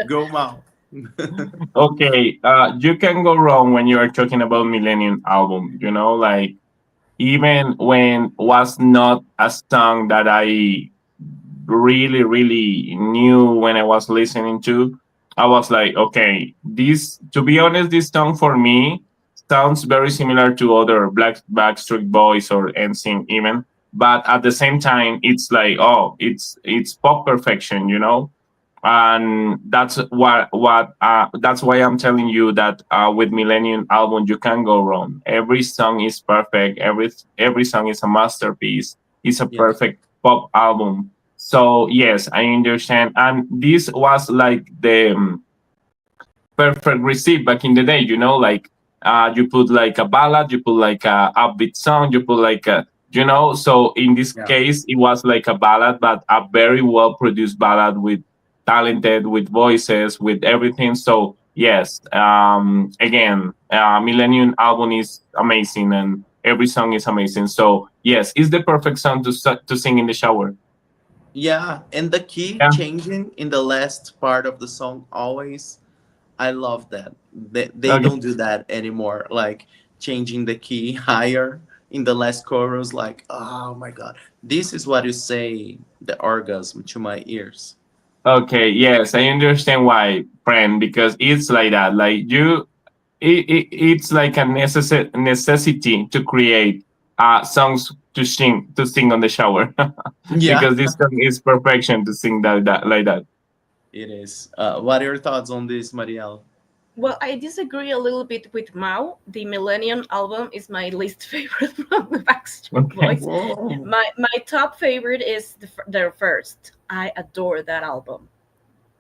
Go, Mao. Okay, you can go wrong when you are talking about Millennium album. You know, like even when was not a song that I really knew when I was listening to, I was like, okay, this. To be honest, this song for me sounds very similar to other Black Backstreet Boys or NSYNC even. but at the same time, it's like, oh, it's pop perfection, you know. And that's why I'm telling you that with Millennium album you can go wrong. Every song is perfect. Every song is a masterpiece. It's a Yes. perfect pop album. So yes, I understand. And this was like the perfect receipt back in the day, you know, like you put like a ballad, you put like a upbeat song, you put like a, you know. So in this Yeah. case it was like a ballad, but a very well produced ballad with talented, with voices, with everything. So yes, again, Millennium album is amazing and every song is amazing. So yes, it's the perfect song to sing in the shower. Yeah, and the key Yeah. changing in the last part of the song always, I love that. They Okay. don't do that anymore. Like changing the key higher in the last chorus, like, oh my god. This is what you say the orgasm to my ears. Okay, yes, I understand why, friend, because it's like that. Like it's like a necessity to create songs to sing on the shower, Yeah, because this song is perfection to sing that like that. it is. What are your thoughts on this, Mariel? Well, I disagree a little bit with Mao. The Millennium album is my least favorite from the Backstreet Okay. Boys. Whoa. My top favorite is their first. I adore that album.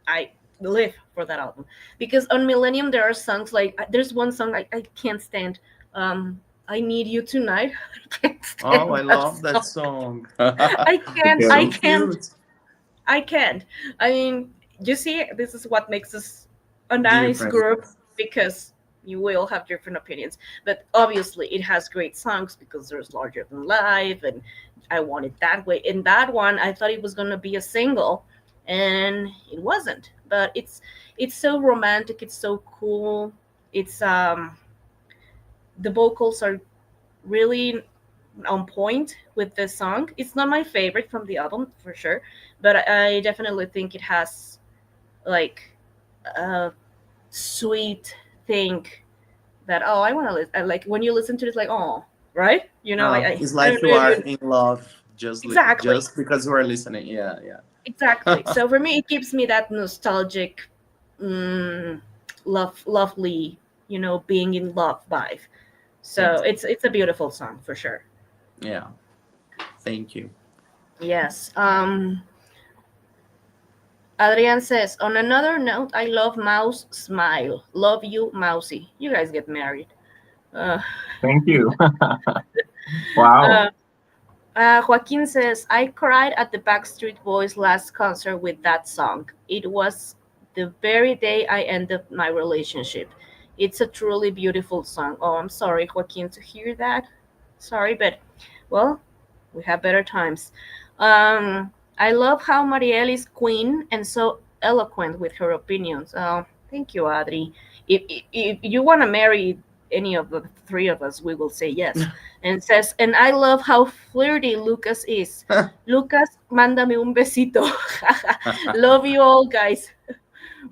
I live for that album because on Millennium there are songs like there's one song I can't stand. I Need You Tonight. I can't Oh, I stand that love that song. song. I can't. Okay. I So can't. cute. I can't. I mean, you see, this is what makes us a nice Different. group because you will have different opinions. But obviously, it has great songs because there's Larger Than Life, and I Want It That Way. In that one, I thought it was gonna be a single, and it wasn't. But it's so romantic. It's so cool. It's the vocals are really on point with this song. It's not my favorite from the album for sure, but I definitely think it has like a sweet thing that I want to listen. Like when you listen to it, like oh, right? You know, It's I like don't you know if are you in love exactly just because you are listening. Yeah, exactly. yeah. So for me, it gives me that nostalgic, mm, lovely, being in love vibe. So Yes. it's a beautiful song for sure. Yeah. Thank you. Yes. Adrian says, on another note, I love Mouse Smile. Love you, Mousy. You guys get married. Uh, Thank you. Wow. uh, Joaquin says, I cried at the Backstreet Boys' last concert with that song. It was the very day I ended my relationship. It's a truly beautiful song. Oh, I'm sorry, Joaquin, to hear that. Sorry, but well, we have better times. I love how Mariel is queen and so eloquent with her opinions. Oh, thank you, Adri. If you want to marry any of the three of us, we will say yes. And says, and I love how flirty Lucas is. Lucas, mándame un besito. Love you all, guys.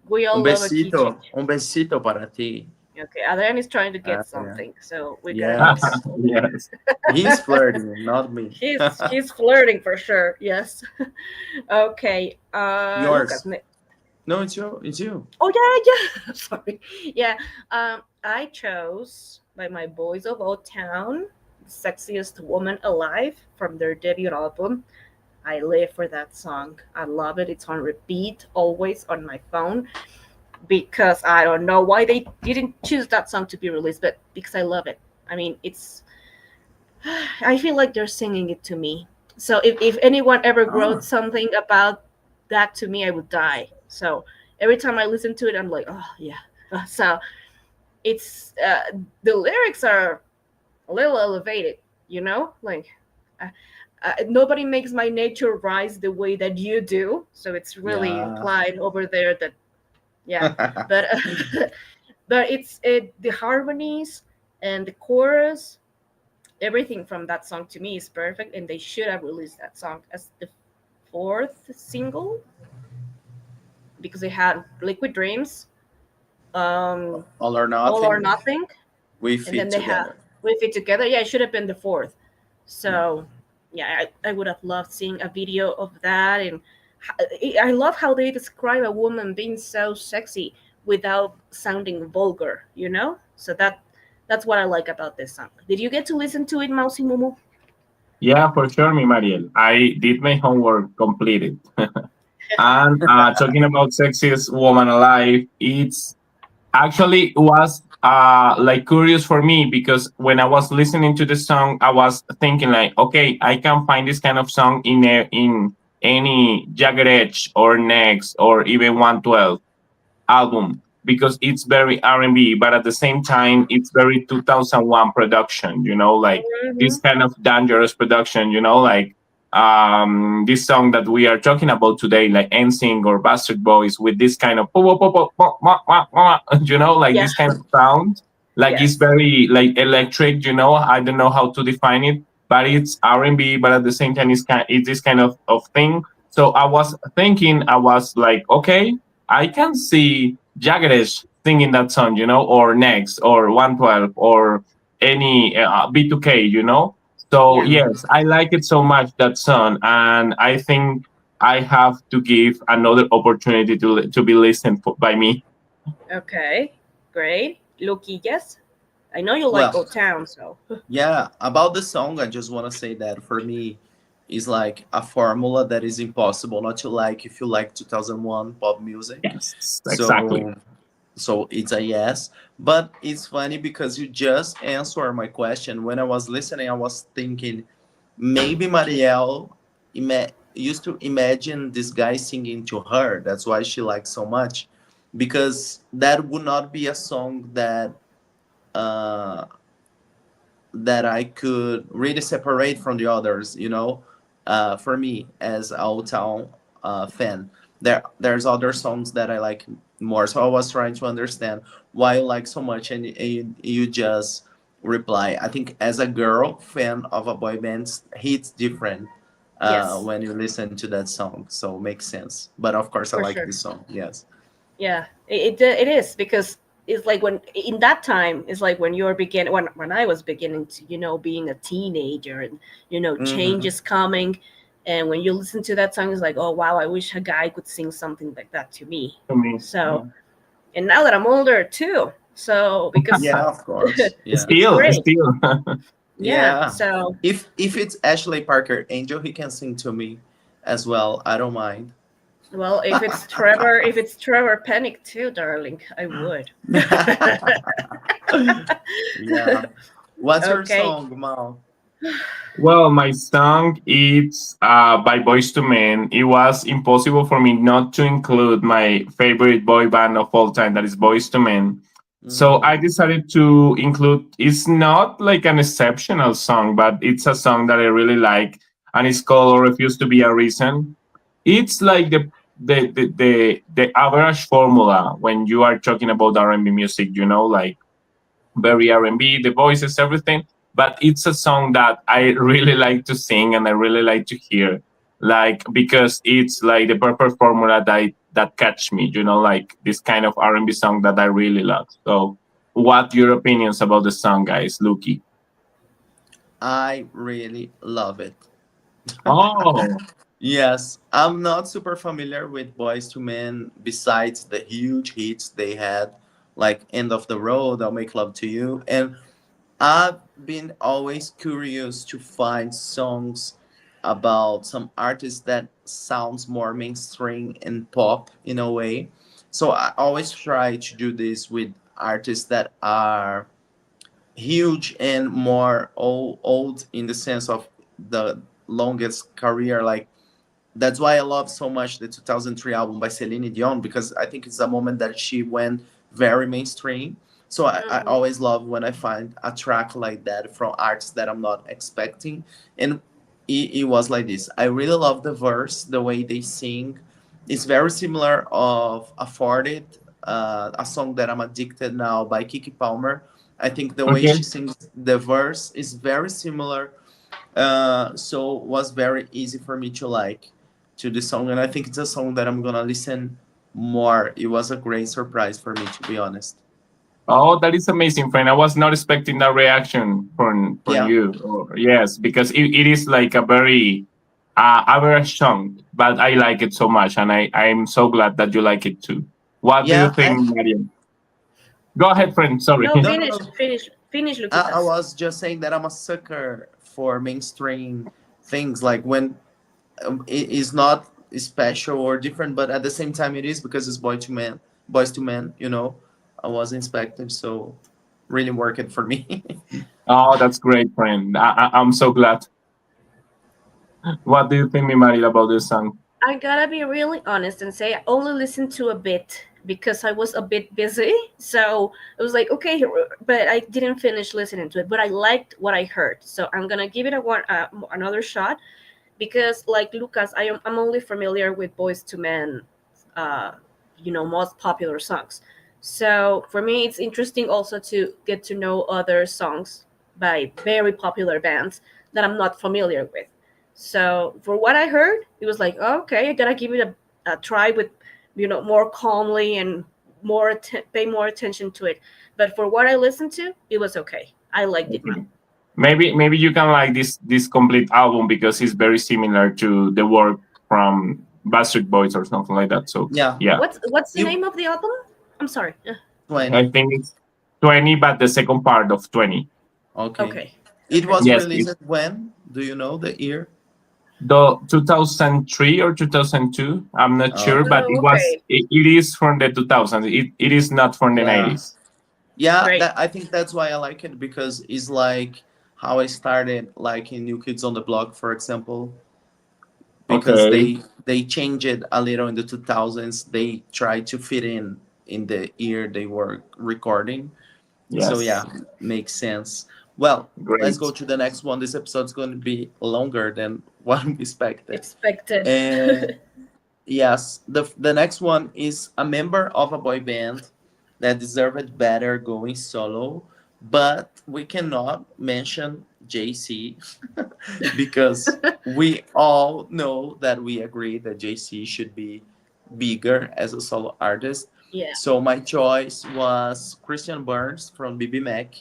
We all love a keychain. Un besito para ti. Okay, Adrian is trying to get Yeah. something, so we're gonna do that. Yes. Yes. He's flirting, not me. He's flirting for sure. Yes. Okay. Lucas. Yours. No, it's you. It's you. Oh yeah, yeah. Sorry. Yeah. I chose by my Boys of Old Town, "Sexiest Woman Alive" from their debut album. I live for that song. I love it. It's on repeat, always on my phone, because I don't know why they didn't choose that song to be released, but because I love it. I mean, it's I feel like they're singing it to me. So if anyone ever wrote Oh. something about that to me, I would die. So every time I listen to it, I'm like, oh yeah. So it's the lyrics are a little elevated, like uh, nobody makes my nature rise the way that you do. So it's really Yeah. implied over there that yeah, but but the harmonies and the chorus, everything from that song to me is perfect, and they should have released that song as the fourth single because they had Liquid Dreams, All or All or nothing. Nothing, We and then fit they have together. With It Together. Yeah, it should have been the fourth. Yeah. So yeah, I would have loved seeing a video of that. And I love how they describe a woman being so sexy without sounding vulgar, you know? So that's what I like about this song. Did you get to listen to it, Mousy Mumu? Yeah, for sure, me, Mariel. I did my homework completed. And talking about sexiest woman alive, it's actually was like curious for me because when I was listening to the song, I was thinking like, okay, I can find this kind of song in any Jagged Edge or Next or even 112 album because it's very R&B, but at the same time, it's very 2001 production, like Mm-hmm. this kind of dangerous production, like this song that we are talking about today, like NSYNC or Bastard Boys with this kind of, like Yeah. this kind of sound, like it's Yes. very like electric, I don't know how to define it, but it's R&B, but at the same time, it's this kind of thing. So I was thinking, I was like, okay, I can see Jaggedish singing that song, or Next or 112 or any B2K, So Yeah. yes, I like it so much that song, and I think I have to give another opportunity to be listened by me. Okay. Great. Lucky, yes. I know you like Well, O Town, so yeah, about the song, I just want to say that for me, is like a formula that is impossible not to like if you like 2001 pop music. Yes, exactly. So, so it's a yes. But it's funny because you just answered my question. When I was listening, I was thinking maybe Mariel used to imagine this guy singing to her. That's why she likes so much, because that would not be a song uh, that I could really separate from the others. For me as a Old Town fan, there's other songs that I like more. So I was trying to understand why you like so much, and you just reply. I think as a girl fan of a boy band, hits different yes, when you listen to that song. So makes sense. But of course, I for like sure. this song. Yes. Yeah, it is because it's like when in that time it's like when you're begin when I was beginning to being a teenager and change Mm-hmm. is coming, and when you listen to that song it's like, oh wow, I wish a guy could sing something like that to me. To me, So yeah. and now that I'm older too, so because Yeah, of course. Yeah. it's Still, great. still. Yeah, Yeah. so If it's Ashley Parker Angel, he can sing to me as well. I don't mind. well, if it's Trevor Panic too, darling, I would. Yeah. What's your Okay. song, Mal? Well, my song is by Boys to Men. It was impossible for me not to include my favorite boy band of all time, that is Boys to Men. So I Mm-hmm. decided to include. It's not like an exceptional song, but it's a song that I really like, and it's called "Refuse to Be a Reason." It's like the average formula when you are talking about R&B music. Like very R&B, the voices, everything. But it's a song that I really like to sing and I really like to hear, like because it's like the perfect formula that catch me. Like this kind of R&B song that I really love. So, what your opinions about the song, guys? Lucky. I really love it. Oh, Yes, I'm not super familiar with Boys to Men besides the huge hits they had, like End of the Road, I'll Make Love to You. And I've been always curious to find songs about some artists that sounds more mainstream and pop in a way. So I always try to do this with artists that are huge and more old in the sense of the longest career. Like that's why I love so much the 2003 album by Celine Dion, because I think it's a moment that she went very mainstream. So I Mhm. always love when I find a track like that from artists that I'm not expecting. And it was like this. I really love the verse, the way they sing. It's very similar of Afforded, a song that I'm addicted now by Kiki Palmer. I think the way okay. she sings the verse is very similar, so was very easy for me to like to the song, and I think it's a song that I'm gonna listen more. It was a great surprise for me, to be honest. Oh, that is amazing, friend. I was not expecting that reaction from Yeah, you. Or, yes, because it is like a very average song, but I like it so much, and I'm so glad that you like it too. What do you yeah. think, Mariel? Go ahead, friend. Sorry. No, No, no, finish, no. finish, finish, I Luquitas. was just saying that I'm a sucker for mainstream things, like when it is not special or different, but at the same time it is because it's boys to men. I was inspected, so really worked for me. Oh, that's great, friend. I'm so glad. What do you think, Mariel, about this song? I gotta be really honest and say I only listened to a bit because I was a bit busy. So it was like, okay, but I didn't finish listening to it. But I liked what I heard, so I'm gonna give it another shot because, like Lucas, I'm only familiar with Boys to Men, uh, most popular songs. So for me, it's interesting also to get to know other songs by very popular bands that I'm not familiar with. So for what I heard, it was like, oh, okay, I gotta give it a try with, more calmly and pay more attention to it. But for what I listened to, it was okay. I liked it. Okay. Maybe you can like this complete album because it's very similar to the work from Bastard Boys or something like that. So Yeah, yeah, What's the you name of the album? I'm sorry. I 20. think it's 20, but the second part of 20. Okay. Okay. It Okay. was Yes, released when? Do you know the year? the 2003 or 2002. I'm not sure, but Okay. Oh, okay. it is from the 2000s. It is not from the Yeah. 90s. Yeah, Great. that I think that's why I like it, because it's like how I started liking New Kids on the Block, for example, because Okay. they changed it a little in the 2000s. They tried to fit in the year they were recording. So yeah, Yes. makes sense. Well, let's Great. go to the next one. This episode's going to be longer than what we expected. Expected. And yes, the next one is a member of a boy band that deserved better going solo, but we cannot mention JC because we all know that we agree that JC should be bigger as a solo artist. Yeah. So my choice was Christian Burns from BB Mac.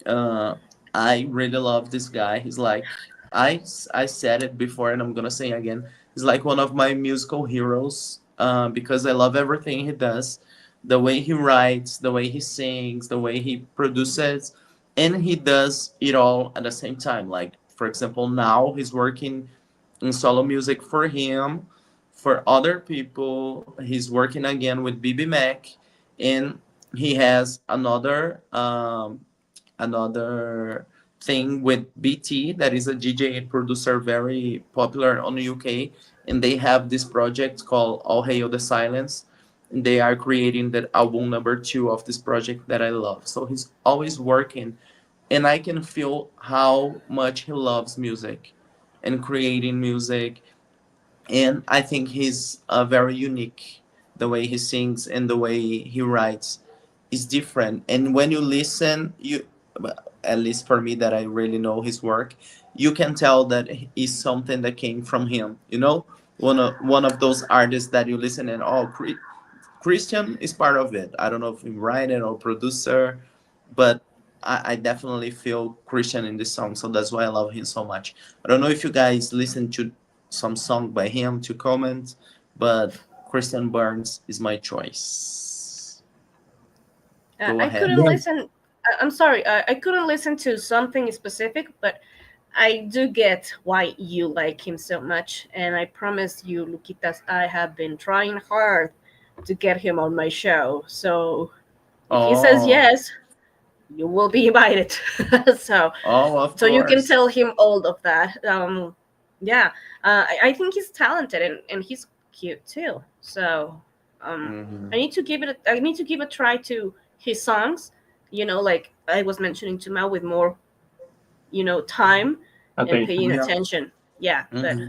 uh, I really love this guy. He's like, I said it before and I'm gonna say again. He's like one of my musical heroes, because I love everything he does, the way he writes, the way he sings, the way he produces, and he does it all at the same time. Like for example, now he's working in solo music for him, for other people. He's working again with BB Mac, and he has another thing with BT, that is a DJ producer very popular on the UK, and they have this project called All Hail the Silence. And they are creating that album number two of this project that I love. So he's always working, and I can feel how much he loves music and creating music. And I think he's very unique. The way he sings and the way he writes is different. And when you listen, at least for me, that I really know his work, you can tell that it's something that came from him. One of those artists that you listen and Christian is part of it. I don't know if he writer or producer, but I definitely feel Christian in this song, so that's why I love him so much. I don't know if you guys listen to some song by him to comment, but Christian Burns is my choice. Go I ahead. couldn't Yeah. listen. I'm sorry. I couldn't listen to something specific, but I do get why you like him so much. And I promise you, Luquitas, I have been trying hard to get him on my show. So if he says Oh, yes, you will be invited. so oh, of so you can course. tell him all of that. Yeah, I think he's talented and he's cute too. So Hmm. I need to give a try to his songs. Like I was mentioning to Mal, with more time and paying Attention. Yeah. attention. Yeah, but Hmm.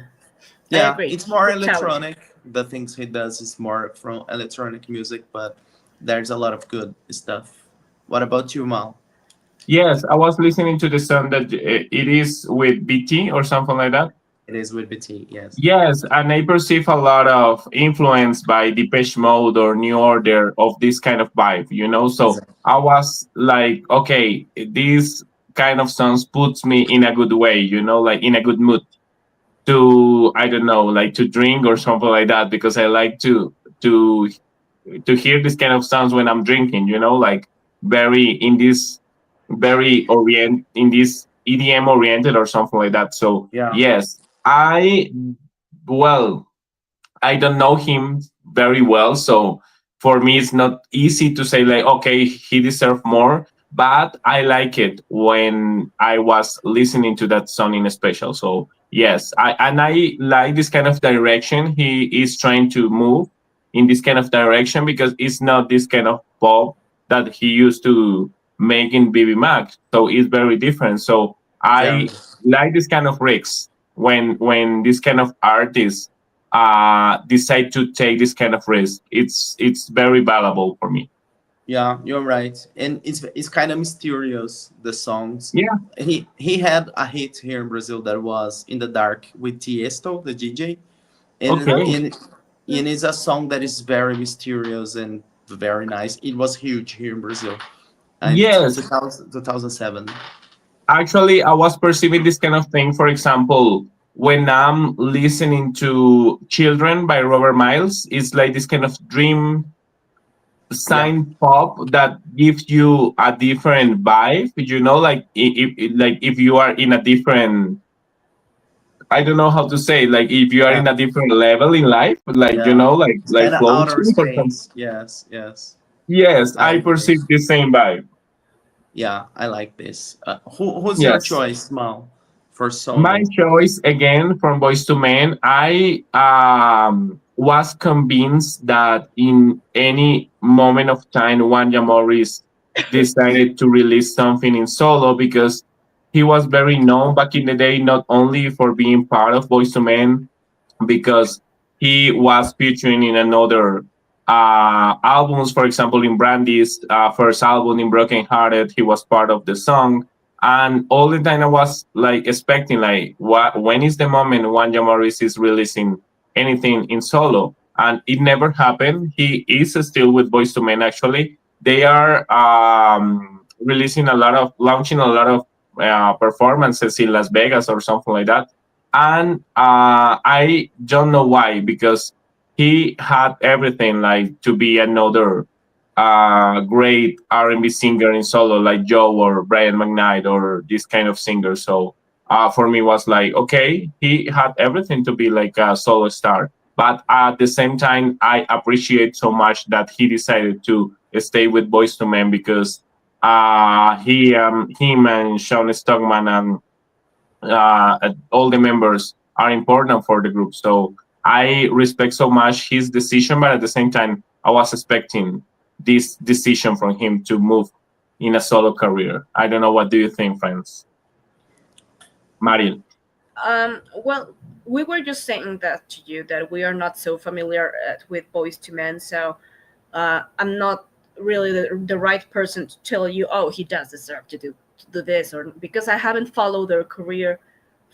I Yeah, agree. it's more He's talented. electronic. The things he does is more from electronic music, but there's a lot of good stuff. What about you, Mal? Yes, I was listening to the song that it is with BT or something like that. It is with BT. Yes. Yes, and I perceive a lot of influence by Depeche Mode or New Order of this kind of vibe, you know. So Exactly. I was like, okay, this kind of songs puts me in a good way, you know, like in a good mood to, I don't know, like to drink or something like that, because I like to to hear this kind of sounds when I'm drinking, you know, like very in this in this EDM oriented or something like that. So Yeah. yes, I well, I don't know him very well, so for me it's not easy to say like, okay, he deserved more. But I like it when I was listening to that song in special. So yes, I like this kind of direction he is trying to move in this kind of direction, because it's not this kind of pop that he used to make in BB Mac. So it's very different. So Yeah. I like this kind of risks when this kind of artists decide to take this kind of risk. It's very valuable for me. Yeah, you're right, and it's kind of mysterious. The songs. Yeah. He had a hit here in Brazil that was "In the Dark" with Tiesto, the DJ, and Okay. Oh, and and it's a song that is very mysterious and very nice. It was huge here in Brazil, and Yes. 2007. Actually, I was perceiving this kind of thing. For example, when I'm listening to "Children" by Robert Miles, it's like this kind of dream Yeah, sign pop that gives you a different vibe. You know, like if you are in a different, I don't know how to say, like if you are yeah, in a different level in life, like you yeah. know, It's like kind of outer floating or something. space. Yes, yes, Yes, I I agree. perceive the same vibe. Yeah, I like this. Who's your Yes. choice, Mal, for My solo? choice again from Boys to Men. I was convinced that in any moment of time, Wanya Morris decided to release something in solo, because he was very known back in the day, not only for being part of Boys to Men, because he was featuring in another albums. For example, in Brandy's first album, in Broken Hearted, he was part of the song. And all the time I was like expecting, like, what, when is the moment Wanja Morris is releasing anything in solo? And it never happened. He is still with Boys to Men. Actually, they are launching a lot of performances in Las Vegas or something like that. And I don't know why, because he had everything like to be another great R&B singer in solo, like Joe or Brian McKnight or this kind of singer. So for me, was like, okay, he had everything to be like a solo star. But at the same time, I appreciate so much that he decided to stay with Boys to Men, because him and Sean Stockman and all the members are important for the group. So I respect so much his decision, but at the same time, I was expecting this decision from him to move in a solo career. I don't know. What do you think, friends? Mariel. well, we were just saying that to you that we are not so familiar with Boys to Men, so I'm not really the right person to tell you, oh, he does deserve to do this, or because I haven't followed their career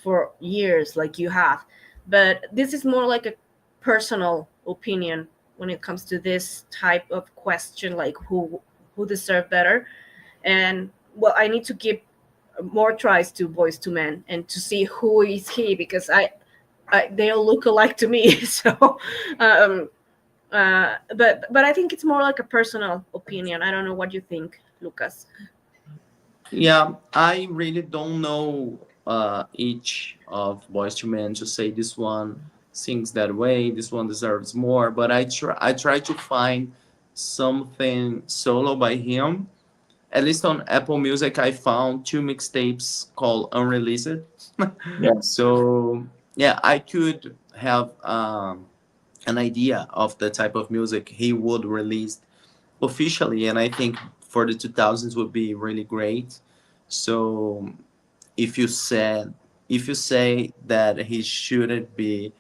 for years like you have. But this is more like a personal opinion when it comes to this type of question, like who deserve better. And well, I need to give more tries to Boys to Men and to see who is he, because they all look alike to me. So um, but I think it's more like a personal opinion. I don't know what you think, Lucas. Yeah, I really don't know each of Boys to Men to say this one sings that way, this one deserves more. But I try to find something solo by him. At least on Apple Music, I found two mixtapes called Unreleased. Yes. So yeah, I could have an idea of the type of music he would release officially, and I think for the 2000s would be really great. So if you said if you say that he shouldn't be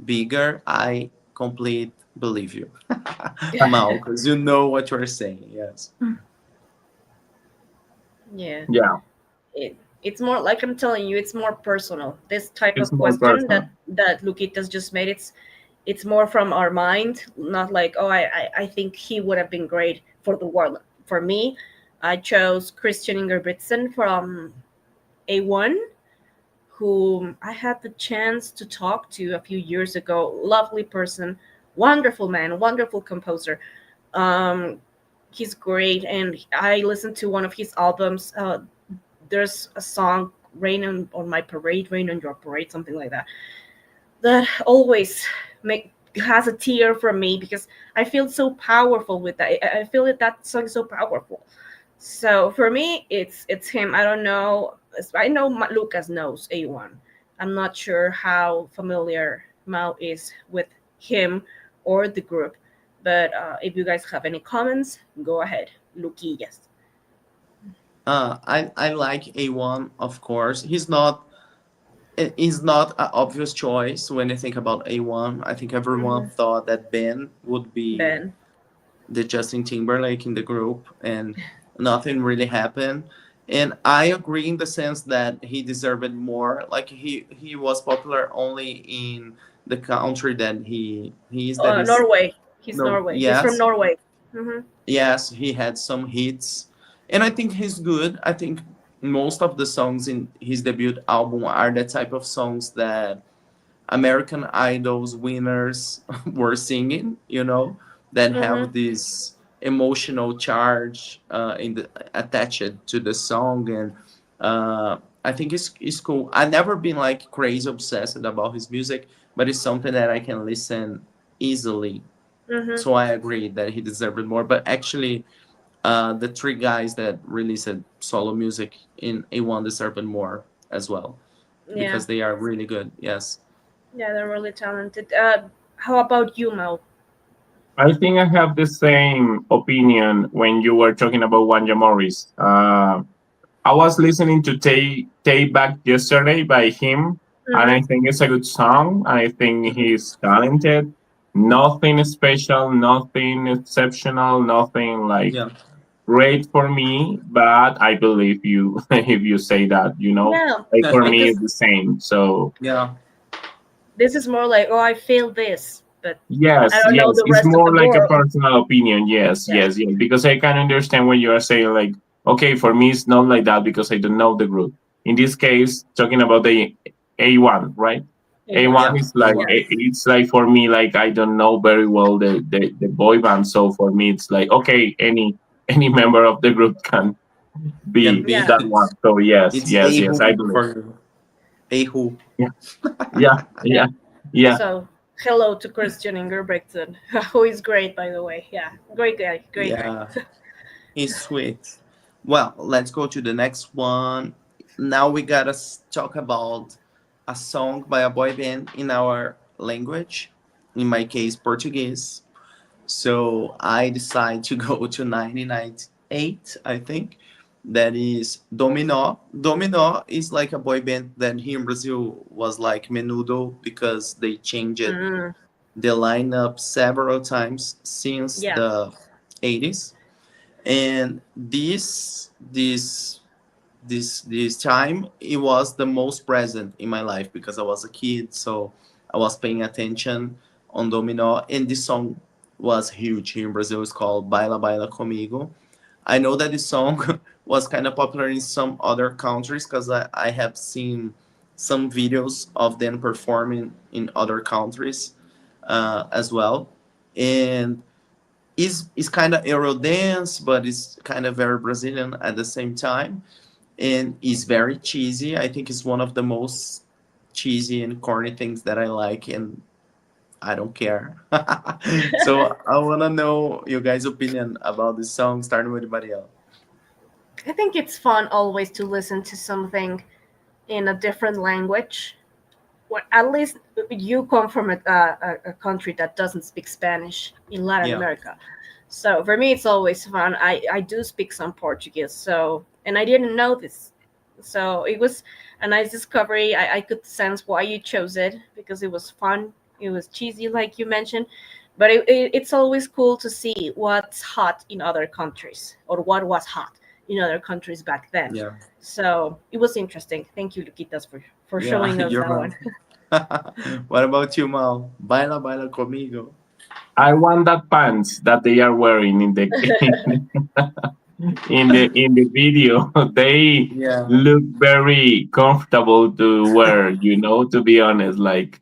bigger, I complete believe you, Mal, because you know what you're saying. Yes. Yeah. Yeah. It's more like I'm telling you, it's more personal. This type It's of more question personal. that Luquitas just made, it's more from our mind, not like, oh, I think he would have been great for the world. For me, I chose Christian Ingebrigtsen from A1, whom I had the chance to talk to a few years ago. Lovely person, wonderful man, wonderful composer. Um, he's great, and I listened to one of his albums. There's a song, "Rain on My Parade," "Rain on Your Parade," something like that. That always make has a tear from me because I feel so powerful with that. I feel that that song is so powerful. So for me, it's him. I don't know. I know Lucas knows A1. I'm not sure how familiar Mao is with him or the group, but if you guys have any comments, go ahead. Luki, yes. I like A1, of course. He's not an obvious choice when you think about A1. I think everyone Hmm. thought that Ben would be Ben. the Justin Timberlake in the group, and nothing really happened. And I agree in the sense that he deserved more. Like he was popular only in the country that he is. That is Norway. He's no. Norway. He's from Yes, Norway. Hmm. yes, he had some hits, and I think he's good. I think most of the songs in his debut album are the type of songs that American Idols winners were singing, that Hmm. have this emotional charge attached to the song, and I think it's cool. I've never been like crazy obsessed about his music, but it's something that I can listen easily. Hmm. So I agree that he deserved more. But actually, the three guys that released solo music in A1 deserved more as well Yeah. because they are really good. Yes. Yeah, they're really talented. How about you, Mel? I think I have the same opinion when you were talking about Wanja Morris. I was listening to Take Back yesterday by him, and Hmm. I think it's a good song. I think he's talented. Nothing special, nothing exceptional, nothing like Yeah. great for me, but I believe you if you say that, Yeah, like for me because it's the same. So Yeah. this is more like, oh, I feel this, but I yes, don't know yes, the it's rest of the more like a world. personal opinion. Yes, Yeah. yes, yes. Because I can understand when you are saying like, okay, for me it's not like that because I don't know the group. In this case, talking about the A1, right? A1. A1 Yeah. is like A1. Yes. it's like for me like I don't know very well the boy band, so for me it's like okay, any member of the group can Can be Yeah. be. that one. So yes, It's yes, a yes, I who believe. for you. A who. Yeah, yeah, Yeah. yeah, yeah. So hello to Christian Ingerbregtsen, who is great, by the way. Yeah, great guy, great guy. Yeah. He's sweet. Well, let's go to the next one. Now we gotta talk about a song by a boy band in our language. In my case, Portuguese. So I decide to go to 1998, I think. That is Dominó. Dominó is like a boy band that here in Brazil was like Menudo because they changed Mm, the lineup several times since yeah. the 80s. And this time it was the most present in my life because I was a kid, so I was paying attention on Dominó, and this song was huge here in Brazil. It's called Baila Baila Comigo. I know that this song was kind of popular in some other countries because I have seen some videos of them performing in other countries as well. And it's kind of Euro dance, but it's kind of very Brazilian at the same time, and it's very cheesy. I think it's one of the most cheesy and corny things that I like, and I don't care. So I wanna know your guys' opinion about this song, starting with Mariel. I think it's fun always to listen to something in a different language. Well, at least you come from a country that doesn't speak Spanish in Latin Yeah, America. So for me, it's always fun. I do speak some Portuguese, so and I didn't know this, so it was a nice discovery. I could sense why you chose it because it was fun. It was cheesy, like you mentioned, but it's always cool to see what's hot in other countries or what was hot. in other countries back then. Yeah. So it was interesting. Thank you, Luquitas, for Yeah, showing us you're that one. welcome. What about you, Mal? Baila, baila conmigo. I want that pants that they are wearing in the in the video. They Yeah. look very comfortable to wear, to be honest. Like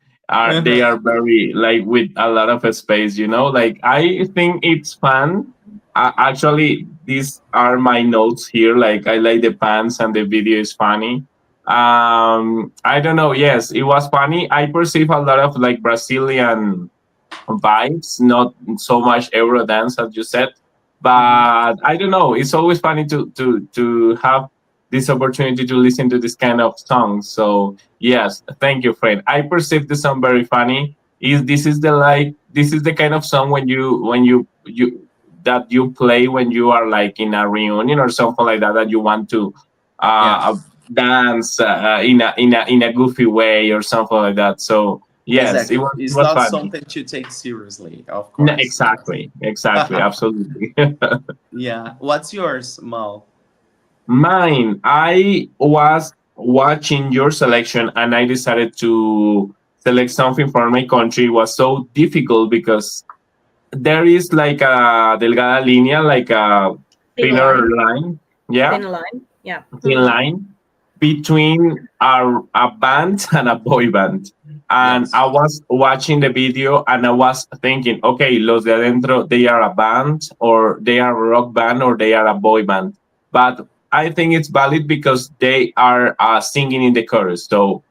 they are very like with a lot of space, like I think it's fun. Actually, these are my notes here. Like I like the pants and the video is funny. I don't know. Yes, it was funny. I perceive a lot of like Brazilian vibes, not so much Eurodance as you said. Mhm. But I don't know. It's always funny to have this opportunity to listen to this kind of songs. So yes, thank you, friend. I perceive the song very funny. Is this is the kind of song when you that you play when you are like in a reunion or something like that you want to uh, Yes, dance in a goofy way or something like that. So yes, it exactly. was it It's was not funny. something to take seriously, of No, course. Yes. exactly, absolutely. Yeah. What's yours, Mal? Mine, I was watching your selection and I decided to select something for my country. It was so difficult because there is like a delgada línea, like a Thin thinner line, line, yeah, thin line. Yeah. thin line between a band and a boy band. And Yes. I was watching the video and I was thinking, okay, Los de Adentro, they are a band or they are a rock band or they are a boy band. But I think it's valid because they are singing in the chorus. So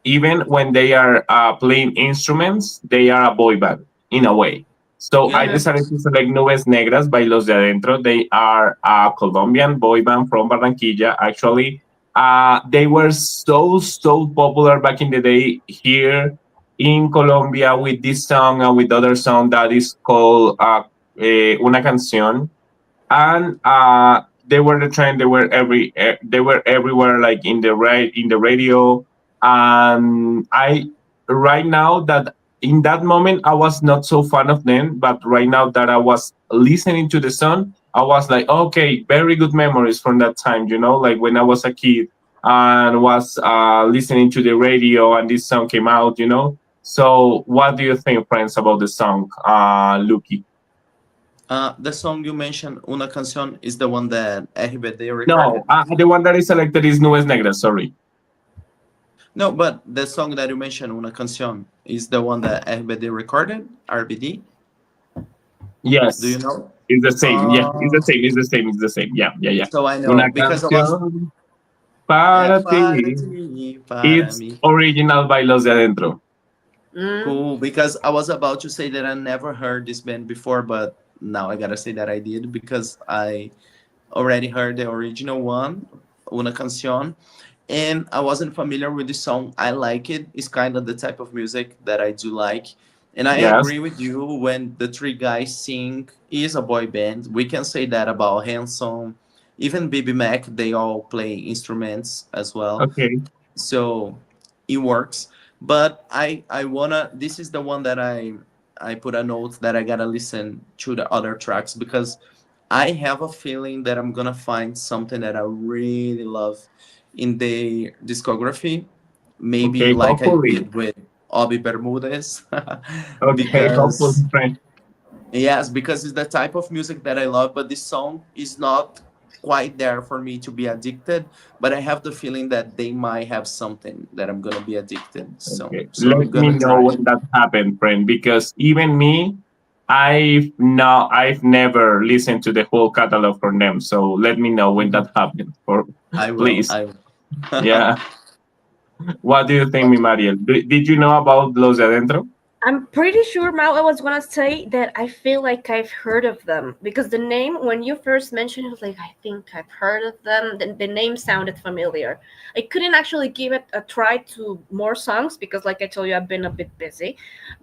even when they are playing instruments, they are a boy band in a way. So I Yeah. decided to select Nubes Negras by Los de Adentro. They are a Colombian boy band from Barranquilla. Actually, they were so popular back in the day here in Colombia with this song and with other song that is called Una Canción, and they were the trend. They were everywhere, like in the radio. And I right now that in that moment I was not so fan of them, but right now that I was listening to the song, I was like, okay, very good memories from that time. Like when I was a kid and was listening to the radio and this song came out. So, what do you think, friends, about the song, Lucky? The song you mentioned, Una Canción, is the one that RBD recorded. No, the one that is selected is Nubes Negras. Sorry. No, but the song that you mentioned, Una Canción, is the one that RBD recorded. RBD. Do you Yes, know? it's the same. Yeah, it's the Uh, same. It's the same. It's the same. Yeah, yeah, yeah. so I know Una because I was canción para para ti. ti, para It's mí. original by Los de Adentro. Mm. Cool, because I was about to say that I never heard this band before, but now I gotta say that I did because I already heard the original one, Una Canción, and I wasn't familiar with the song. I like it. It's kind of the type of music that I do like. And I Yes. agree with you when the three guys sing is a boy band. We can say that about Hanson, even BB Mac, they all play instruments as well, Okay. so it works. But I wanna, this is the one that I put a note that I gotta listen to the other tracks because I have a feeling that I'm gonna find something that I really love in the discography, maybe Okay. like I Hopefully. did with Obi Bermudez. Okay. Hopefully, Because friend. yes, because it's the type of music that I love, but this song is not quite there for me to be addicted. But I have the feeling that they might have something that I'm gonna be addicted. So, Okay. so I'm Let me gonna know try when it. that happened, friend, because even me, I've never listened to the whole catalog from them. So let me know when that Mhm. happens. For I will. please. I will. Yeah. What do you think, mi But Mariel? Did you know about Los de Adentro? I'm pretty sure, Mal, I was gonna say that I feel like I've heard of them because the name, when you first mentioned it, was like, I think I've heard of them. The name sounded familiar. I couldn't actually give it a try to more songs because, like I told you, I've been a bit busy.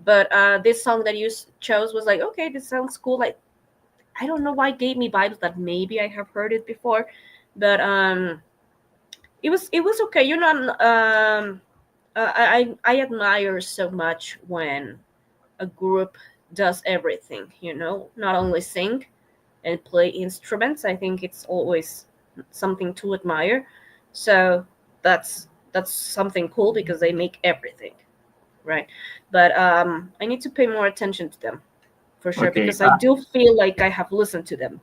But this song that you chose was like, okay, this sounds cool. Like, I don't know why it gave me vibes that maybe I have heard it before, but it was okay. I admire so much when a group does everything, not only sing and play instruments. I think it's always something to admire. So that's something cool because they make everything, right? But I need to pay more attention to them for sure Okay. because I do feel like I have listened to them.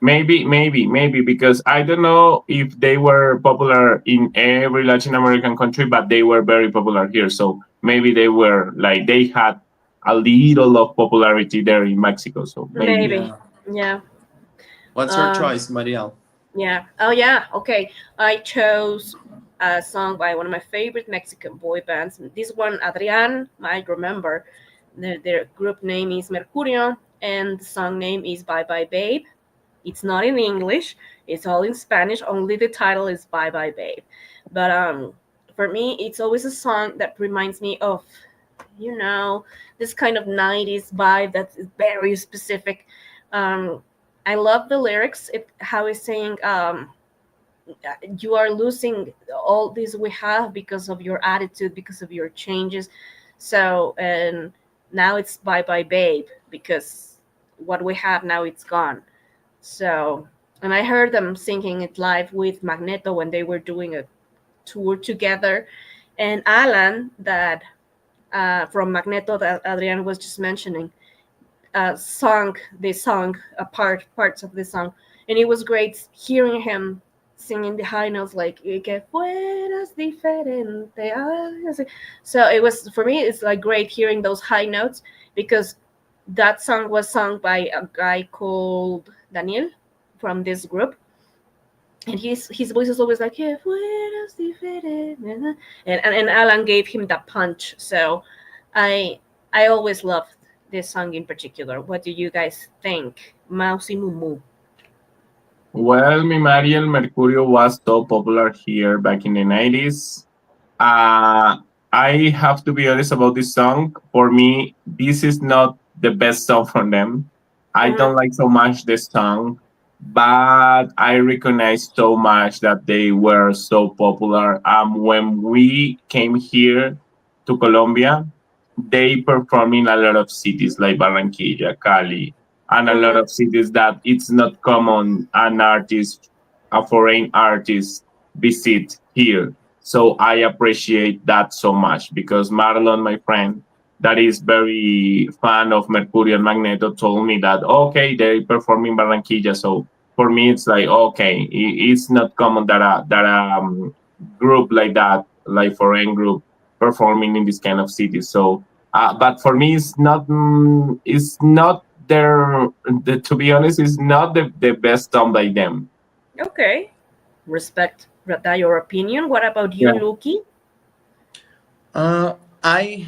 Maybe because I don't know if they were popular in every Latin American country, but they were very popular here. So maybe they were like they had a little of popularity there in Mexico. So maybe. Maybe, Yeah. yeah. What's your Um, choice, Mariel? yeah. Oh, yeah. Okay. I chose a song by one of my favorite Mexican boy bands. This one, Adrian, I remember. Their group name is Mercurio, and the song name is Bye Bye Babe. It's not in English. It's all in Spanish. Only the title is Bye Bye Babe. But for me, it's always a song that reminds me of, you know, this kind of 90s vibe that is very specific. Um, I love the lyrics, how it's saying, you are losing all this we have because of your attitude, because of your changes. So, and now it's bye bye, babe, because what we have now it's gone. So, and I heard them singing it live with Magneto when they were doing a tour together. And Alan, that from Magneto that Adrian was just mentioning, sung the song, parts of the song, and it was great hearing him singing the high notes like "Y que fueras diferente." So it was for me. It's like great hearing those high notes because that song was sung by a guy called Daniel from this group, and his voice is always like "Que fueras diferente," and Alan gave him that punch. So I I always loved this song in particular. What do you guys think, Mousy Mumu? Well, mi Mariel Mercurio was so popular here back in the 90s. Uh, I have to be honest about this song. For me, this is not the best song from them. I Mm-hmm. don't like so much the song, but I recognize so much that they were so popular. When we came here to Colombia, they perform in a lot of cities like Barranquilla, Cali, and a lot Mm-hmm. of cities that it's not common an artist, a foreign artist, visit here. So I appreciate that so much because Marlon, my friend, that is very fan of Mercurio and Magneto, told me that okay, they perform in Barranquilla. So for me, it's like okay, it's not common that a group like that, like foreign group, performing in this kind of cities. So, but for me, it's not their. To be honest, it's not the best done by them. Okay, respect that your opinion. What about you, Luki? Uh, I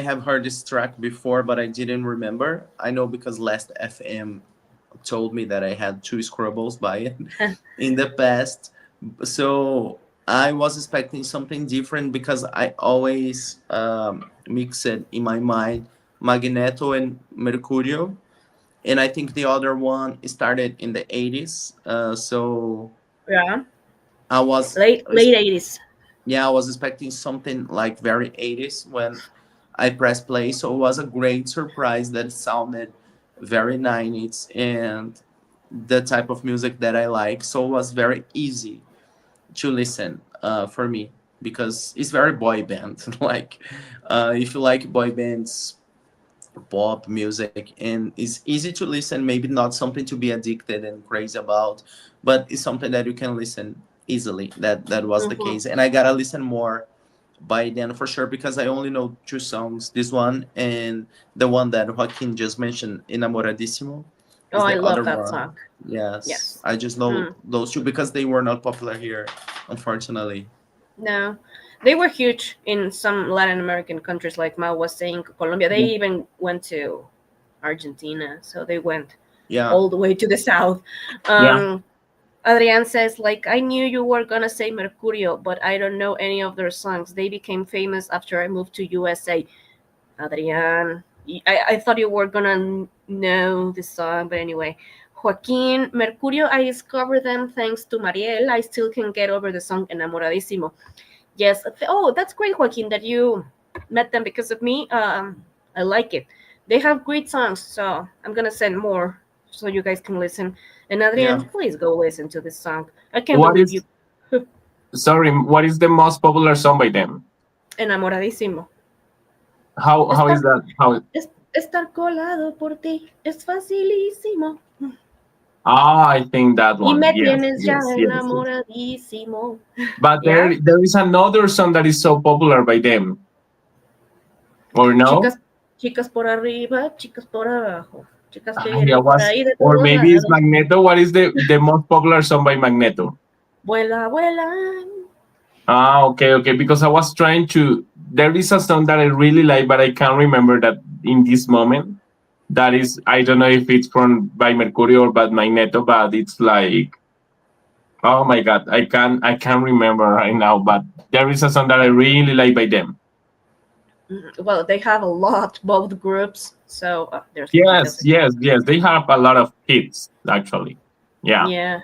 have heard this track before, but I didn't remember. I know because Last FM told me that I had two Scrubbles by it in the past. So I was expecting something different because I always mix it in my mind Magneto and Mercurio. And I think the other one started in the 80s. So Yeah, I was late 80s. yeah, I was expecting something like very 80s when I pressed play. So it was a great surprise that it sounded very 90s and the type of music that I like. So it was very easy to listen for me because it's very boy band. Like, if you like boy bands, pop music, and it's easy to listen, maybe not something to be addicted and crazy about, but it's something that you can listen easily. That was the Mm-hmm. case, and I gotta listen more by then for sure because I only know two songs, this one and the one that Joaquin just mentioned, Enamoradísimo Oh, is I the other love that one. song. Yes, Yes. I just know Mm. those two because they were not popular here, unfortunately. No, they were huge in some Latin American countries, like Mao was saying, Colombia. They even went to Argentina, so they went Yeah. all the way to the south. Yeah. Um, Adrian says, like, I knew you were gonna say Mercurio, but I don't know any of their songs. They became famous after I moved to USA. Adrian, I thought you were gonna know the song, but anyway. Joaquin, Mercurio, I discovered them thanks to Mariel. I still can get over the song Enamoradísimo. Yes. Oh, that's great, Joaquin, that you met them because of me. I like it. They have great songs, so I'm gonna send more so you guys can listen. And Yeah. Adrian, please go listen to this song. I can't What believe you. is sorry? What is the most popular song by them? Enamoradísimo. How Estar, is that? How? estar colado por ti es facilísimo. Ah, I think that Y one. me Yes, tienes ya yes, yes, yes. enamoradísimo. But Yeah? there is another song that is so popular by them, or no? Chicas, chicas por arriba, chicas por abajo. Chicas que I vienen por was, ahí de or todos maybe it's lados. Magneto. What is the most popular song by Magneto? Vuela, vuela. Ah, okay, okay. Because I was trying to. There is a song that I really like, but I can't remember that in this moment. That is, I don't know if it's from by Mercury or by Magneto, but it's like, oh my god, I can't remember right now. But there is a song that I really like by them. Well, they have a lot, both groups. So there's Yes, Loquitas. yes, yes. They have a lot of hits actually. Yeah, Yeah.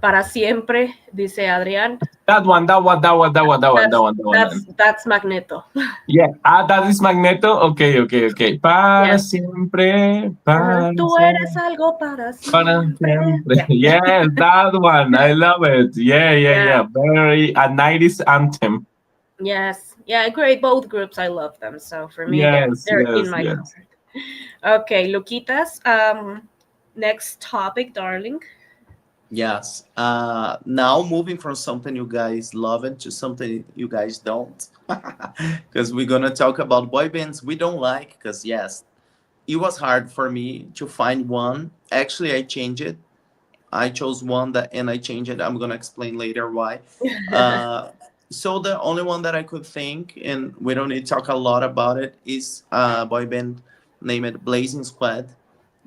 Para siempre, dice Adrián. that one, that one, that one, that one, that one, that That's one, that one. That one. that's Magneto. Yeah. Ah, that is Magneto. Okay, okay, okay. Para Yes. siempre, para Tú eres siempre. algo para Para siempre. siempre. Yeah. Yes, that one. I love it. Yeah, yeah, Yeah. yeah. Very a 90s anthem. Yes. Yeah, great. Both groups, I love them. So for me, Yes, they're in yes, my yes. heart. Okay, Luquitas. Next topic, darling. Yes. Now moving from something you guys love it to something you guys don't, because we're gonna talk about boy bands we don't like. Because yes, it was hard for me to find one. Actually, I changed it. I chose one that and I changed it. I'm gonna explain later why. Uh, so the only one that I could think, and we don't need to talk a lot about it, is a boy band named Blazing Squad.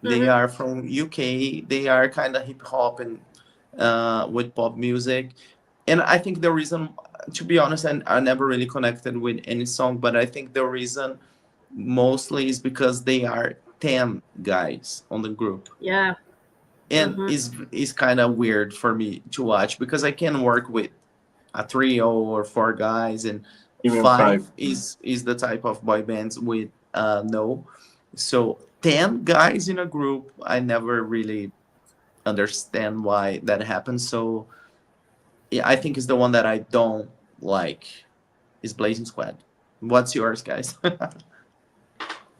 They Hmm. are from UK. They are kind of hip hop and with pop music. And I think the reason, to be honest, I never really connected with any song, but I think the reason mostly is because they are 10 guys on the group. Yeah. And Hmm. is kind of weird for me to watch because I can work with a trio or four guys, and Even five. five is the type of boy bands with no. So 10 guys in a group, I never really understand why that happens. So yeah, I think it's the one that I don't like is Blazing Squad. What's yours, guys?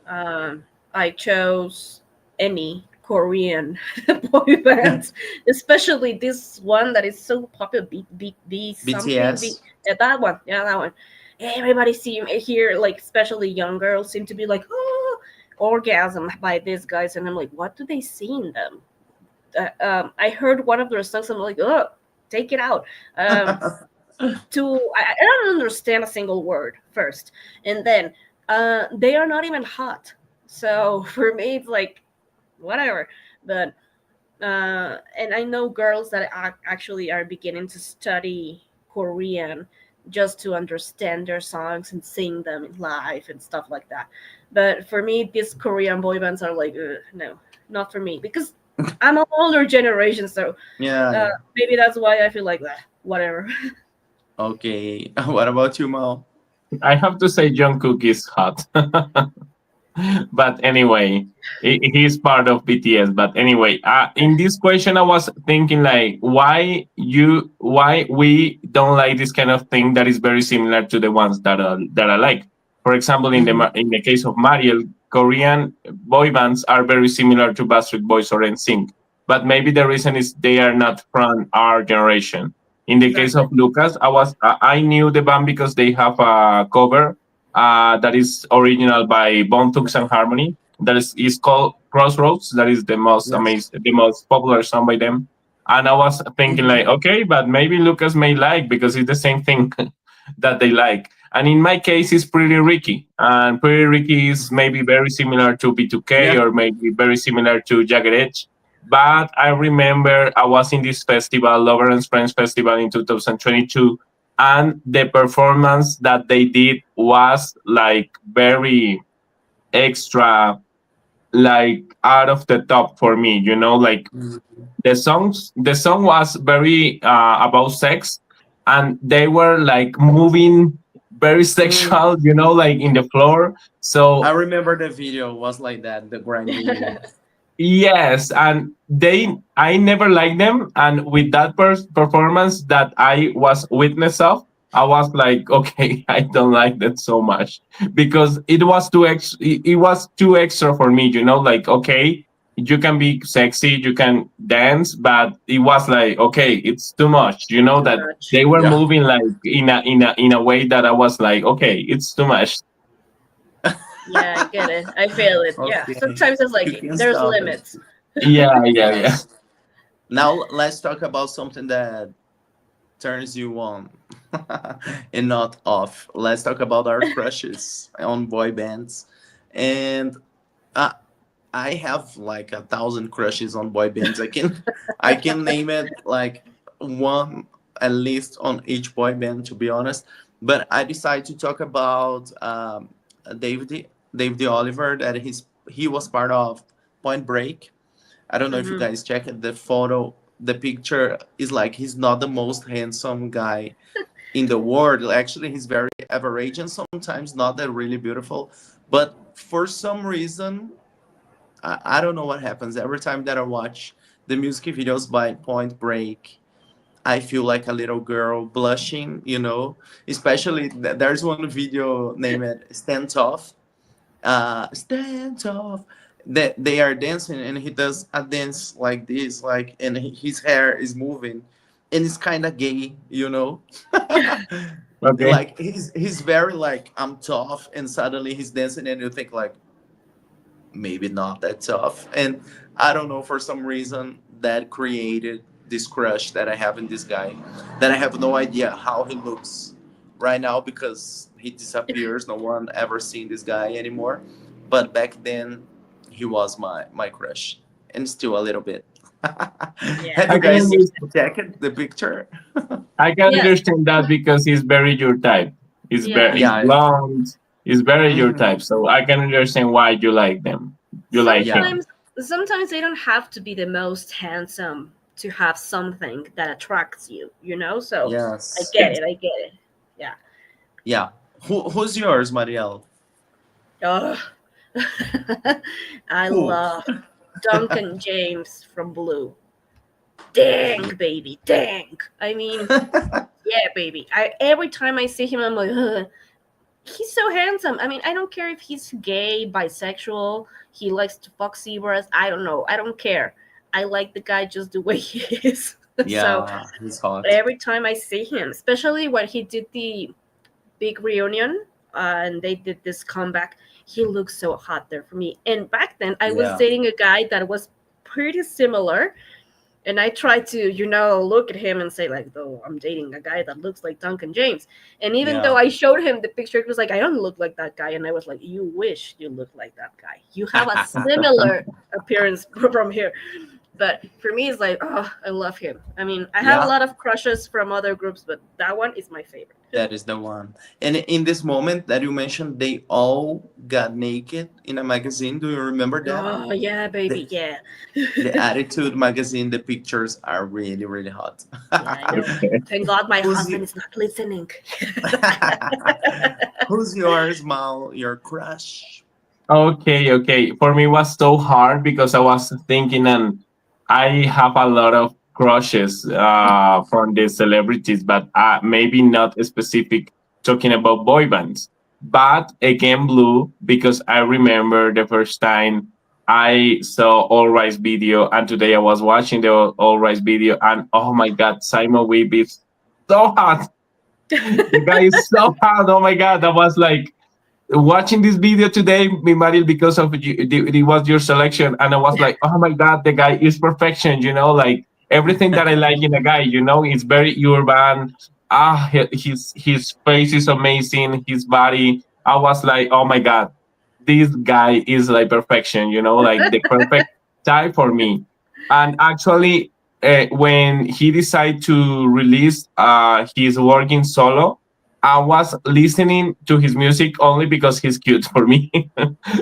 Um, I chose any Korean boy bands, especially this one that is so popular. B something. BTS. Yeah, that one. Yeah, that one. Everybody seem here, like especially young girls, seem to be like, oh, orgasm by these guys, and I'm like, what do they see in them? I heard one of their songs. I'm like, oh, take it out. I don't understand a single word first, and then they are not even hot. So for me, it's like whatever. But and I know girls that actually are beginning to study Korean just to understand their songs and sing them in live and stuff like that. But for me, these Korean boy bands are like, no, not for me because I'm an older generation, so Yeah, yeah. maybe that's why I feel like that. Whatever. Okay. What about you, Mal? I have to say Jungkook is hot. But anyway, he's part of BTS. But anyway, in this question, I was thinking like, why we don't like this kind of thing that is very similar to the ones that I like. For example, Mhm. in the case of Mariel, Korean boy bands are very similar to Backstreet Boys or NSYNC. But maybe the reason is they are not from our generation. In the case Exactly. of Lucas, I knew the band because they have a cover that is original by Bone Thugs and Harmony. That is called Crossroads. That is the most Yes. amazing, the most popular song by them. And I was thinking Mhm. like, okay, but maybe Lucas may like because it's the same thing that they like. And in my case, it's Pretty Ricky. And Pretty Ricky is maybe very similar to B2K Yeah. or maybe very similar to Jagged Edge. But I remember I was in this festival, Lover and Friends Festival in 2022, and the performance that they did was like very extra, like out of the top for me, like Mhm. the song was very about sex, and they were like moving very Mm. sexual, like in the floor. I So remember the video was like that, the grind video. Yes, and I never liked them, and with that performance that I was witness of, I was like, okay, I don't like that so much because it was too extra for me, like, okay, you can be sexy, you can dance, but it was like, okay, it's too much, Too that much. they were Yeah. moving like in a way that I was like, okay, it's too much. Yeah, I get it. I feel it. Yeah. Okay. Sometimes it's You like can there's stop it. limits. Yeah, yeah, yeah. Yes. Now let's talk about something that turns you on and not off. Let's talk about our crushes on boy bands. And uh, I have like 1,000 crushes on boy bands. I can name it like one at least on each boy band, to be honest. But I decided to talk about David Oliver, that he was part of Point Break. I don't know if you Hmm. guys checked the photo. The picture is like he's not the most handsome guy in the world. Actually, he's very average and sometimes not that really beautiful. But for some reason, I don't know what happens. Every time that I watch the music videos by Point Break, I feel like a little girl blushing, Especially there's one video named Stand Off, stand off, that they are dancing and he does a dance like this, like, and his hair is moving and it's kind of gay. Okay. Like he's very like, I'm tough, and suddenly he's dancing and you think like, maybe not that tough. And I don't know, for some reason that created this crush that I have in this guy, that I have no idea how he looks right now because he disappears. No one ever seen this guy anymore. But back then he was my crush, and still a little bit. Yeah. Have I you can I guys get. understand. checked the picture? I can Yeah. understand that because he's very your type. Yeah. He's Yeah. blonde. He's very your Hmm. type. So I can understand why you like them. You like Yeah. him. Sometimes they don't have to be the most handsome to have something that attracts you, So I Yes. get it. I get it. Yeah. Yeah. Who's yours, Mariel? Oh, I Who? love Duncan James from Blue. Dang, baby, dang. I mean, yeah, baby. I every time I see him, I'm like, ugh. He's so handsome. I mean, I don't care if he's gay, bisexual, he likes to fuck zebras. I don't know. I don't care. I like the guy just the way he is. So Yeah, he's hot. every time I see him, especially when he did the big reunion and they did this comeback, he looks so hot there for me. And back then, I was Yeah. dating a guy that was pretty similar, and I tried to, look at him and say like, "Oh, I'm dating a guy that looks like Duncan James." And even though Yeah. I showed him the picture, it was like, "I don't look like that guy." And I was like, "You wish you looked like that guy. You have a similar appearance from here." But for me, it's like, oh, I love him. I mean, I have a Yeah, lot of crushes from other groups, but that one is my favorite. that is the one. And in this moment that you mentioned, they all got naked in a magazine. Do you remember that? Oh yeah, The, baby, yeah, the Attitude magazine, the pictures are really, really hot. yeah. I know. Thank God my Who's husband you? is not listening. Who's yours, Mal? Your crush? Okay, okay. For me, it was so hard because I was thinking, and I have a lot of crushes from the celebrities, but maybe not specific talking about boy bands. But again, Blue, because I remember the first time I saw All Rise video, and today I was watching the All Rise video, and oh my God, Simon Weeb is so hot. The guy is so hot. Oh my God, that was like watching this video today, mi Mariel, because of you, it was your selection, and I was like, oh my god, the guy is perfection. Like everything that I like in a guy. It's very urban. His face is amazing. His body. I was like, oh my god, this guy is like perfection. Like the perfect type for me. And actually, when he decided to release his working solo, I was listening to his music only because he's cute for me,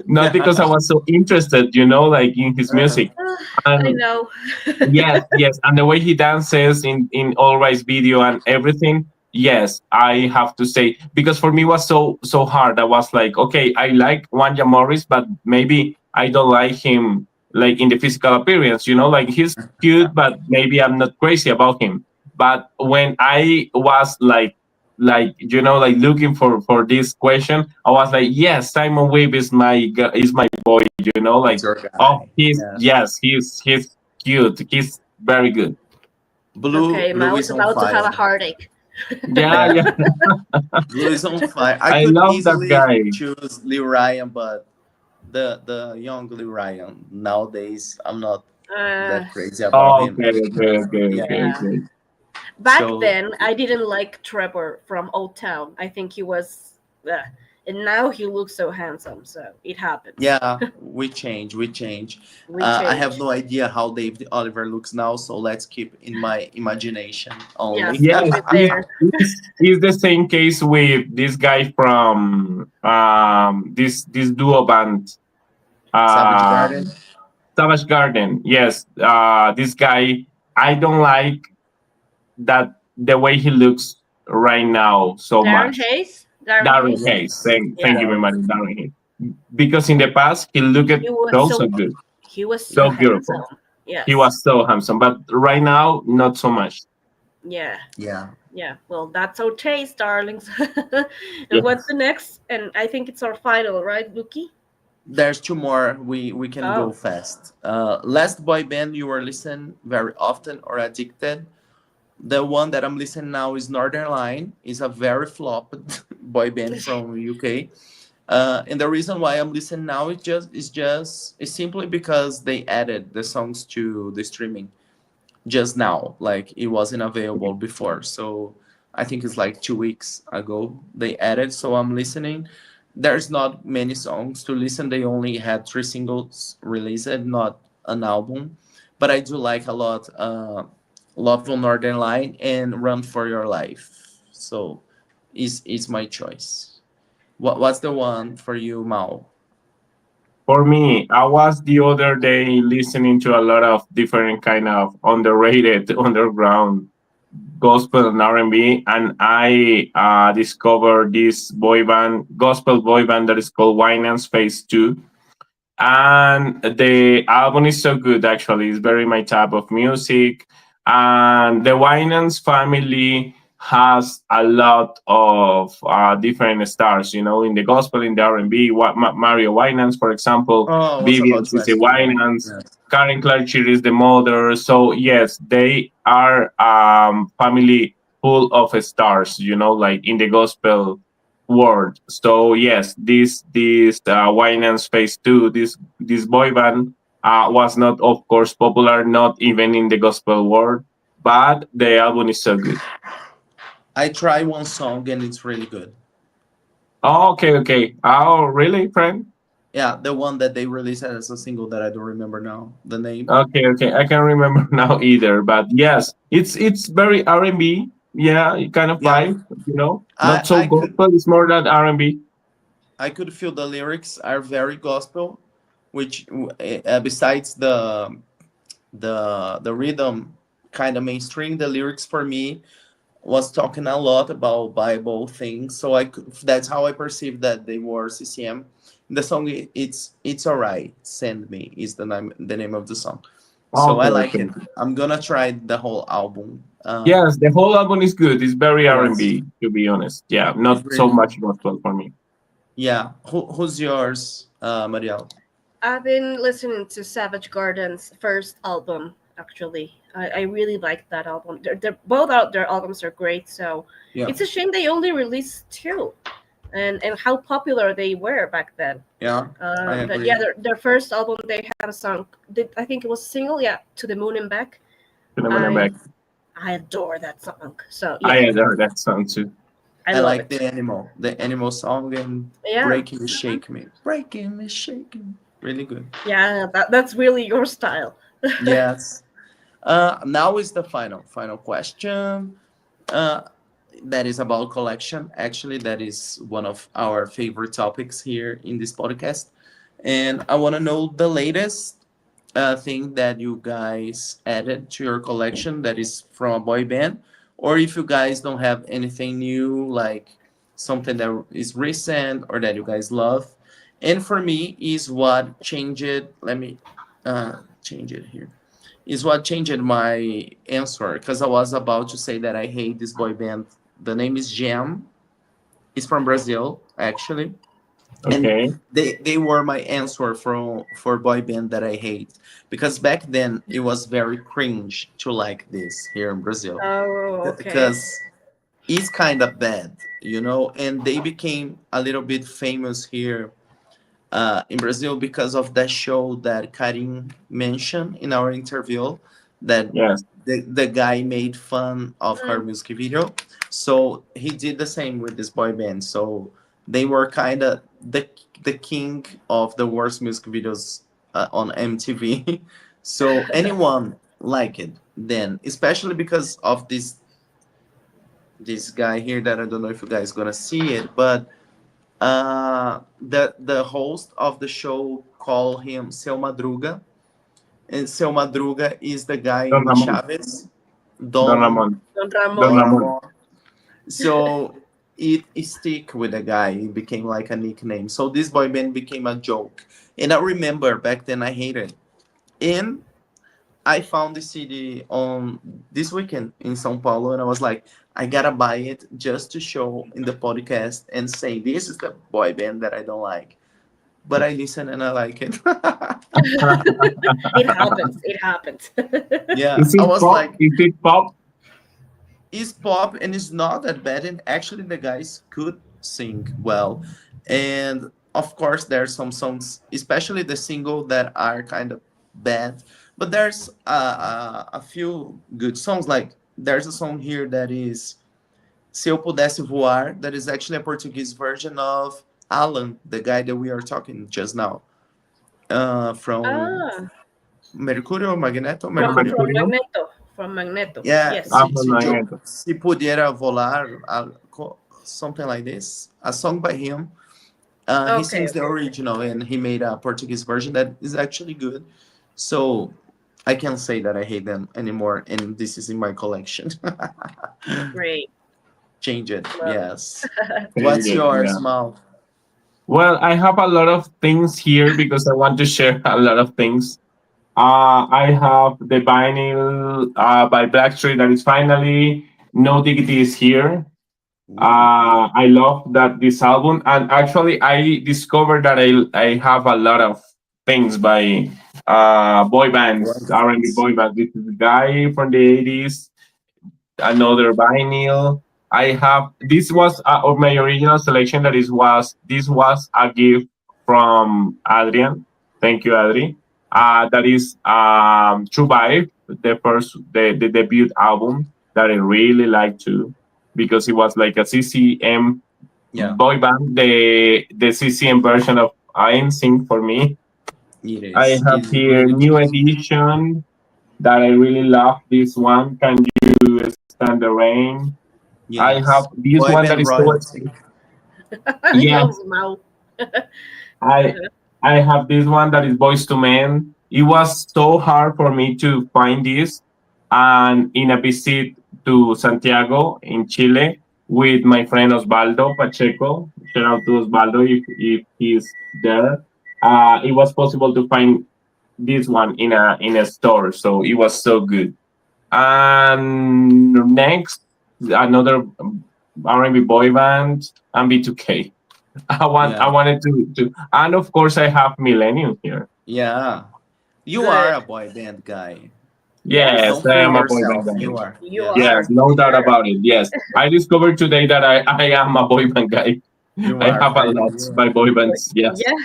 not because I was so interested, like in his music. I And know. yes, yes, and the way he dances in All Rise video and everything. Yes, I have to say because for me it was so hard. I was like, okay, I like Wanja Morris, but maybe I don't like him like in the physical appearance, like he's cute, but maybe I'm not crazy about him. But when I was like looking for this question, I was like, yes, Simon Webb is my boy, like, It's your oh, guy. he's, Yes. yes, he's cute, he's very good. Blue Okay, Blue Mao is is on about to have a fire. heartache. Yeah, Yeah. yeah. Blue is on fire. I I could love that easily guy. choose Lil Ryan, but the young Lil Ryan nowadays, I'm not Uh, that crazy about Oh, him. okay, okay, okay, Yeah. okay, yeah. okay. Back So then, I didn't like Trevor from Old Town. I think he was, and now he looks so handsome. So it happens. yeah, we change, we change. We I have change. no idea how David Oliver looks now, so let's keep in my imagination only. Yes, Yes, keep it it's, there. it's the same case with this guy from this duo band, Savage uh, Garden. Savage Garden. Yes, this guy, I don't like that the way he looks right now so Darren much. Hayes. Darren Darren Hayes. Hayes, Yes, thank Yeah, you that very much, was Darren Hayes. Because in the past he looked he was so so good, so beautiful. handsome. He Yes. was so handsome, but right now not so much. Yeah. yeah. Yeah. Well, that's our taste, darlings. Yeah. And what's the next? And I think it's our final, right, Luki? There's two more. We can go Oh, fast. Last boy band you were listening very often or addicted. The one that I'm listening now is Northern Line. Is a very flopped boy band from UK. And the reason why I'm listening now is simply because they added the songs to the streaming just now. Like it wasn't available before. So I think it's like 2 weeks ago they added. So I'm listening. There's not many songs to listen. They only had 3 singles released, not an album. But I do like a lot Love on Northern Line and Run for Your Life. So is my choice. What's the one for you, Mao? For me, I was the other day listening to a lot of different kind of underrated underground gospel and R&B, and I discovered this gospel boy band that is called Winans Phase 2. And the album is so good, actually. It's very my type of music. And the Winans family has a lot of different stars, in the gospel, in the R&B. Mario Winans, for example, Oh, I was Vivian about to is the ask you that. Winans, Yes. Karen Clark is the mother. So yes, they are family full of stars, like in the gospel world. So yes, this Winans Phase 2, this boy band was not, of course, popular, not even in the gospel world, but the album is so good. I try one song and it's really good. Oh, okay, okay. Oh, really, friend? Yeah, the one that they released as a single that I don't remember now the name. Okay, okay. I can't remember now either, but yes, it's very R&B. Yeah, kind of Yeah, vibe. Not I so I could gospel. It's more than R&B. I could feel the lyrics are very gospel, which besides the rhythm kind of mainstream, the lyrics for me was talking a lot about Bible things. So that's how I perceived that they were CCM. The song it's alright. Send me is the name of the song. So I Okay, like okay. it. I'm gonna try the whole album. Yes, the whole album is good. It's very Yes, R&B, to be honest. Yeah, it's not so really much good. gospel for me. Yeah. Who's yours, Mariel? I've been listening to Savage Garden's first album. Actually, I really like that album. They're both out. Their albums are great. So Yeah. it's a shame they only released two, and how popular they were back then. Yeah, I But yeah, agree. their first album they had a song. I think it was a single. Yeah, To the Moon and Back. Phenomenal I back. I adore that song. So I yeah, adore that song too. I I love like it. the animal song and Yeah, breaking me, shake me, breaking me, shaking me. Really good. yeah, that's really your style. Yes. Now is the final question. Uh, that is about collection. Actually, that is one of our favorite topics here in this podcast, and I want to know the latest thing that you guys added to your collection that is from a boy band, or if you guys don't have anything new, like something that is recent or that you guys love. And for me, is what changed. Let me Change it here. Is what changed my answer because I was about to say that I hate this boy band. The name is Jam. It's from Brazil, actually, and Okay. they were my answer for boy band that I hate because back then it was very cringe to like this here in Brazil Oh, okay. because it's kind of bad, and they became a little bit famous here in Brazil because of that show that Karim mentioned in our interview that Yes. the guy made fun of her Mm. music video. So he did the same with this boy band. So they were kind of the king of the worst music videos on MTV. So anyone like it then, especially because of this guy here that I don't know if you guys gonna see it, but the host of the show call him Seu Madruga, and Seu Madruga is the guy Don in Ramon. Chaves, Don Don Ramon. Don Don Don Ramon. Ramon. Ramon. So it stick with the guy. It became like a nickname. So this boy band became a joke, and I remember back then I hated it. And I found the CD on this weekend in São Paulo, and I was like, I gotta buy it just to show in the podcast and say this is the boy band that I don't like. But I listen and I like it. It happens. It happens. Yeah, Is I it was pop? like, Is it pop? it's pop and it's not that bad. And actually, the guys could sing well. And of course, there are some songs, especially the single, that are kind of bad. But there's a few good songs. Like there's a song here that is Se Eu Pudesse Voar, that is actually a Portuguese version of Alan, the guy that we are talking just now, from Ah, Mercurio, Magneto, From from Mercurio. Mercurio? Magneto. From Magneto. Yeah, Yes. Ah, se, from se, yo, Magneto. se pudiera volar, something like this, a song by him. He Okay. sings the Okay. original and he made a Portuguese version that is actually good. So I can't say that I hate them anymore, and this is in my collection. Great. Change it, Love it. yes. Very What's good. yours, Yeah. Mal? Well, I have a lot of things here because I want to share a lot of things. I have the vinyl by Blackstreet that is finally No Diggity is here. Ooh, I love that this album, and actually, I discovered that I have a lot of things by boy bands, R&B Boybands. boy bands. This is a guy from the 80s, another vinyl. I have this was of my original selection. That is was this was a gift from Adrian. Thank you, Adri. That is True Vibe, the debut album that I really like too, because it was like a CCM Yeah, boy band, the CCM version of NSYNC for me. it I is. have It's here really new good. edition that I really love. This one, Can You Stand the Rain? I have Yes. this one that Boyband is so royalty. I love yes. Mao. I I have this one that is Boys to Men. It was so hard for me to find this, and in a visit to Santiago in Chile with my friend Osvaldo Pacheco. Shout out to Osvaldo if he's there. It was possible to find this one in a store, so it was so good. And next, another R&B boy band and B2K. I Yeah. wanted to and of course I have Millennium here. Yeah. You are Good. a boy band guy. Yes, Yes, Don't I fool am a boy yourself. band guy. You are. you Yes. are Yes, for no doubt sure. about it. Yes. I discovered today that I am a boy band guy. You I are, have a Freddie. lot You by boy But bands, yes. yeah,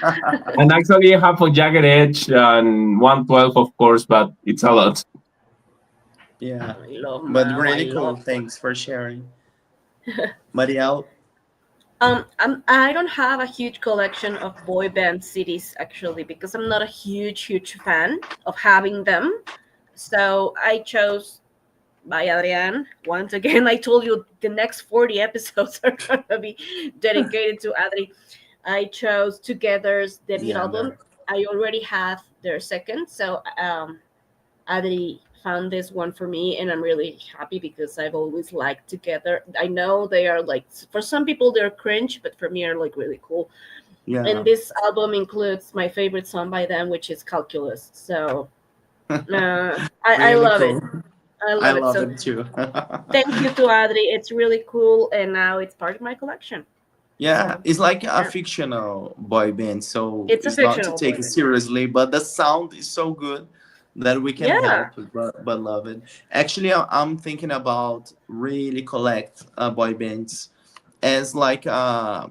And actually I have a Jagged Edge and 112 of course, but it's a lot. yeah. I love But Mao. I really love. cool. Thanks for sharing. Mariel? I don't have a huge collection of boy band CDs actually because I'm not a huge fan of having them. So I chose by Adrian. Once again, I told you the next 40 episodes are gonna be dedicated to Adri. I chose Together's debut Yeah, album. no. I already have their second, so Adri found this one for me, and I'm really happy because I've always liked Together. I know they are like for some people they're cringe, but for me are like really cool. And Yeah. this album includes my favorite song by them, which is Calculus. So I Really love cool. it. I I love it. love So it too. thank you to Adri. It's really cool, and now it's part of my collection. Yeah, So it's like a yeah, fictional boy band, so it's a it's not to fictional take boy it band. seriously, but the sound is so good that we can Yeah. help but love it. Actually, I'm thinking about really collect boy bands as like a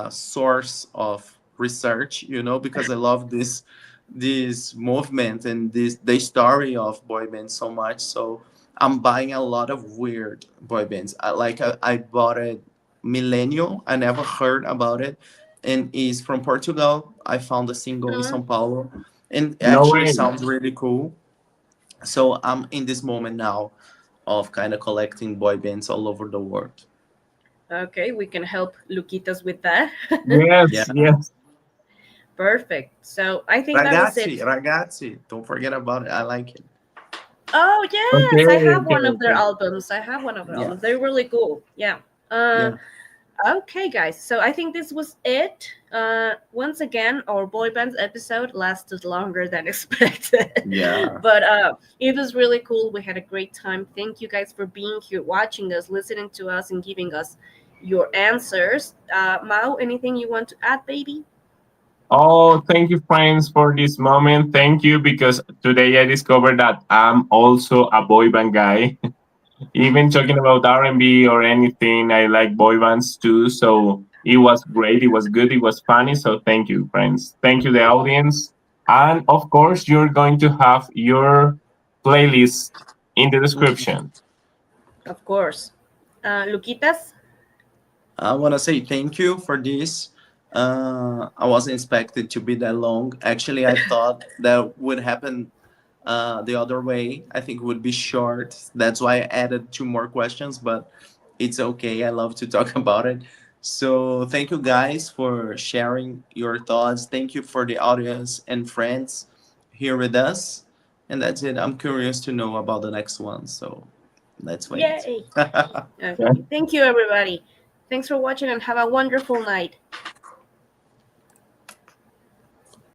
source of research, because I love this movement and the story of boy bands so much. So I'm buying a lot of weird boy bands. I bought it Millennial. I never heard about it, and is from Portugal. I found a single in Mhm. São Paulo, and it No actually way. sounds really cool. So I'm in this moment now of kind of collecting boy bands all over the world. Okay, we can help Luquitas with that. Yeah. Yes, yes. Perfect. So I think that was Ragazzi, it. ragazzi, don't forget about it. I like it. Oh Okay, yes, I have okay, one of their okay. albums. I have one of their Yeah, albums. They're really cool. Yeah. Uh, yeah, okay, guys. So I think this was it. Once again, our boy bands episode lasted longer than expected, yeah. but it was really cool. We had a great time. Thank you guys for being here, watching us, listening to us, and giving us your answers. Mao, anything you want to add, baby? Oh, thank you, friends, for this moment. Thank you, because today I discovered that I'm also a boy band guy. Even talking about R&B or anything, I like boy bands too. So it was great. It was good. It was funny. So thank you, friends. Thank you, the audience. And of course, you're going to have your playlist in the Mhm. description. Of course. Luquitas. I want to say thank you for this. I wasn't expected to be that long. Actually, I thought that would happen the other way. I think it would be short. That's why I added two more questions, but it's okay. I love to talk about it. So, thank you guys for sharing your thoughts. Thank you for the audience and friends here with us. And that's it. I'm curious to know about the next one. So, let's wait. Yay. Okay. Thank you, everybody. Thanks for watching and have a wonderful night.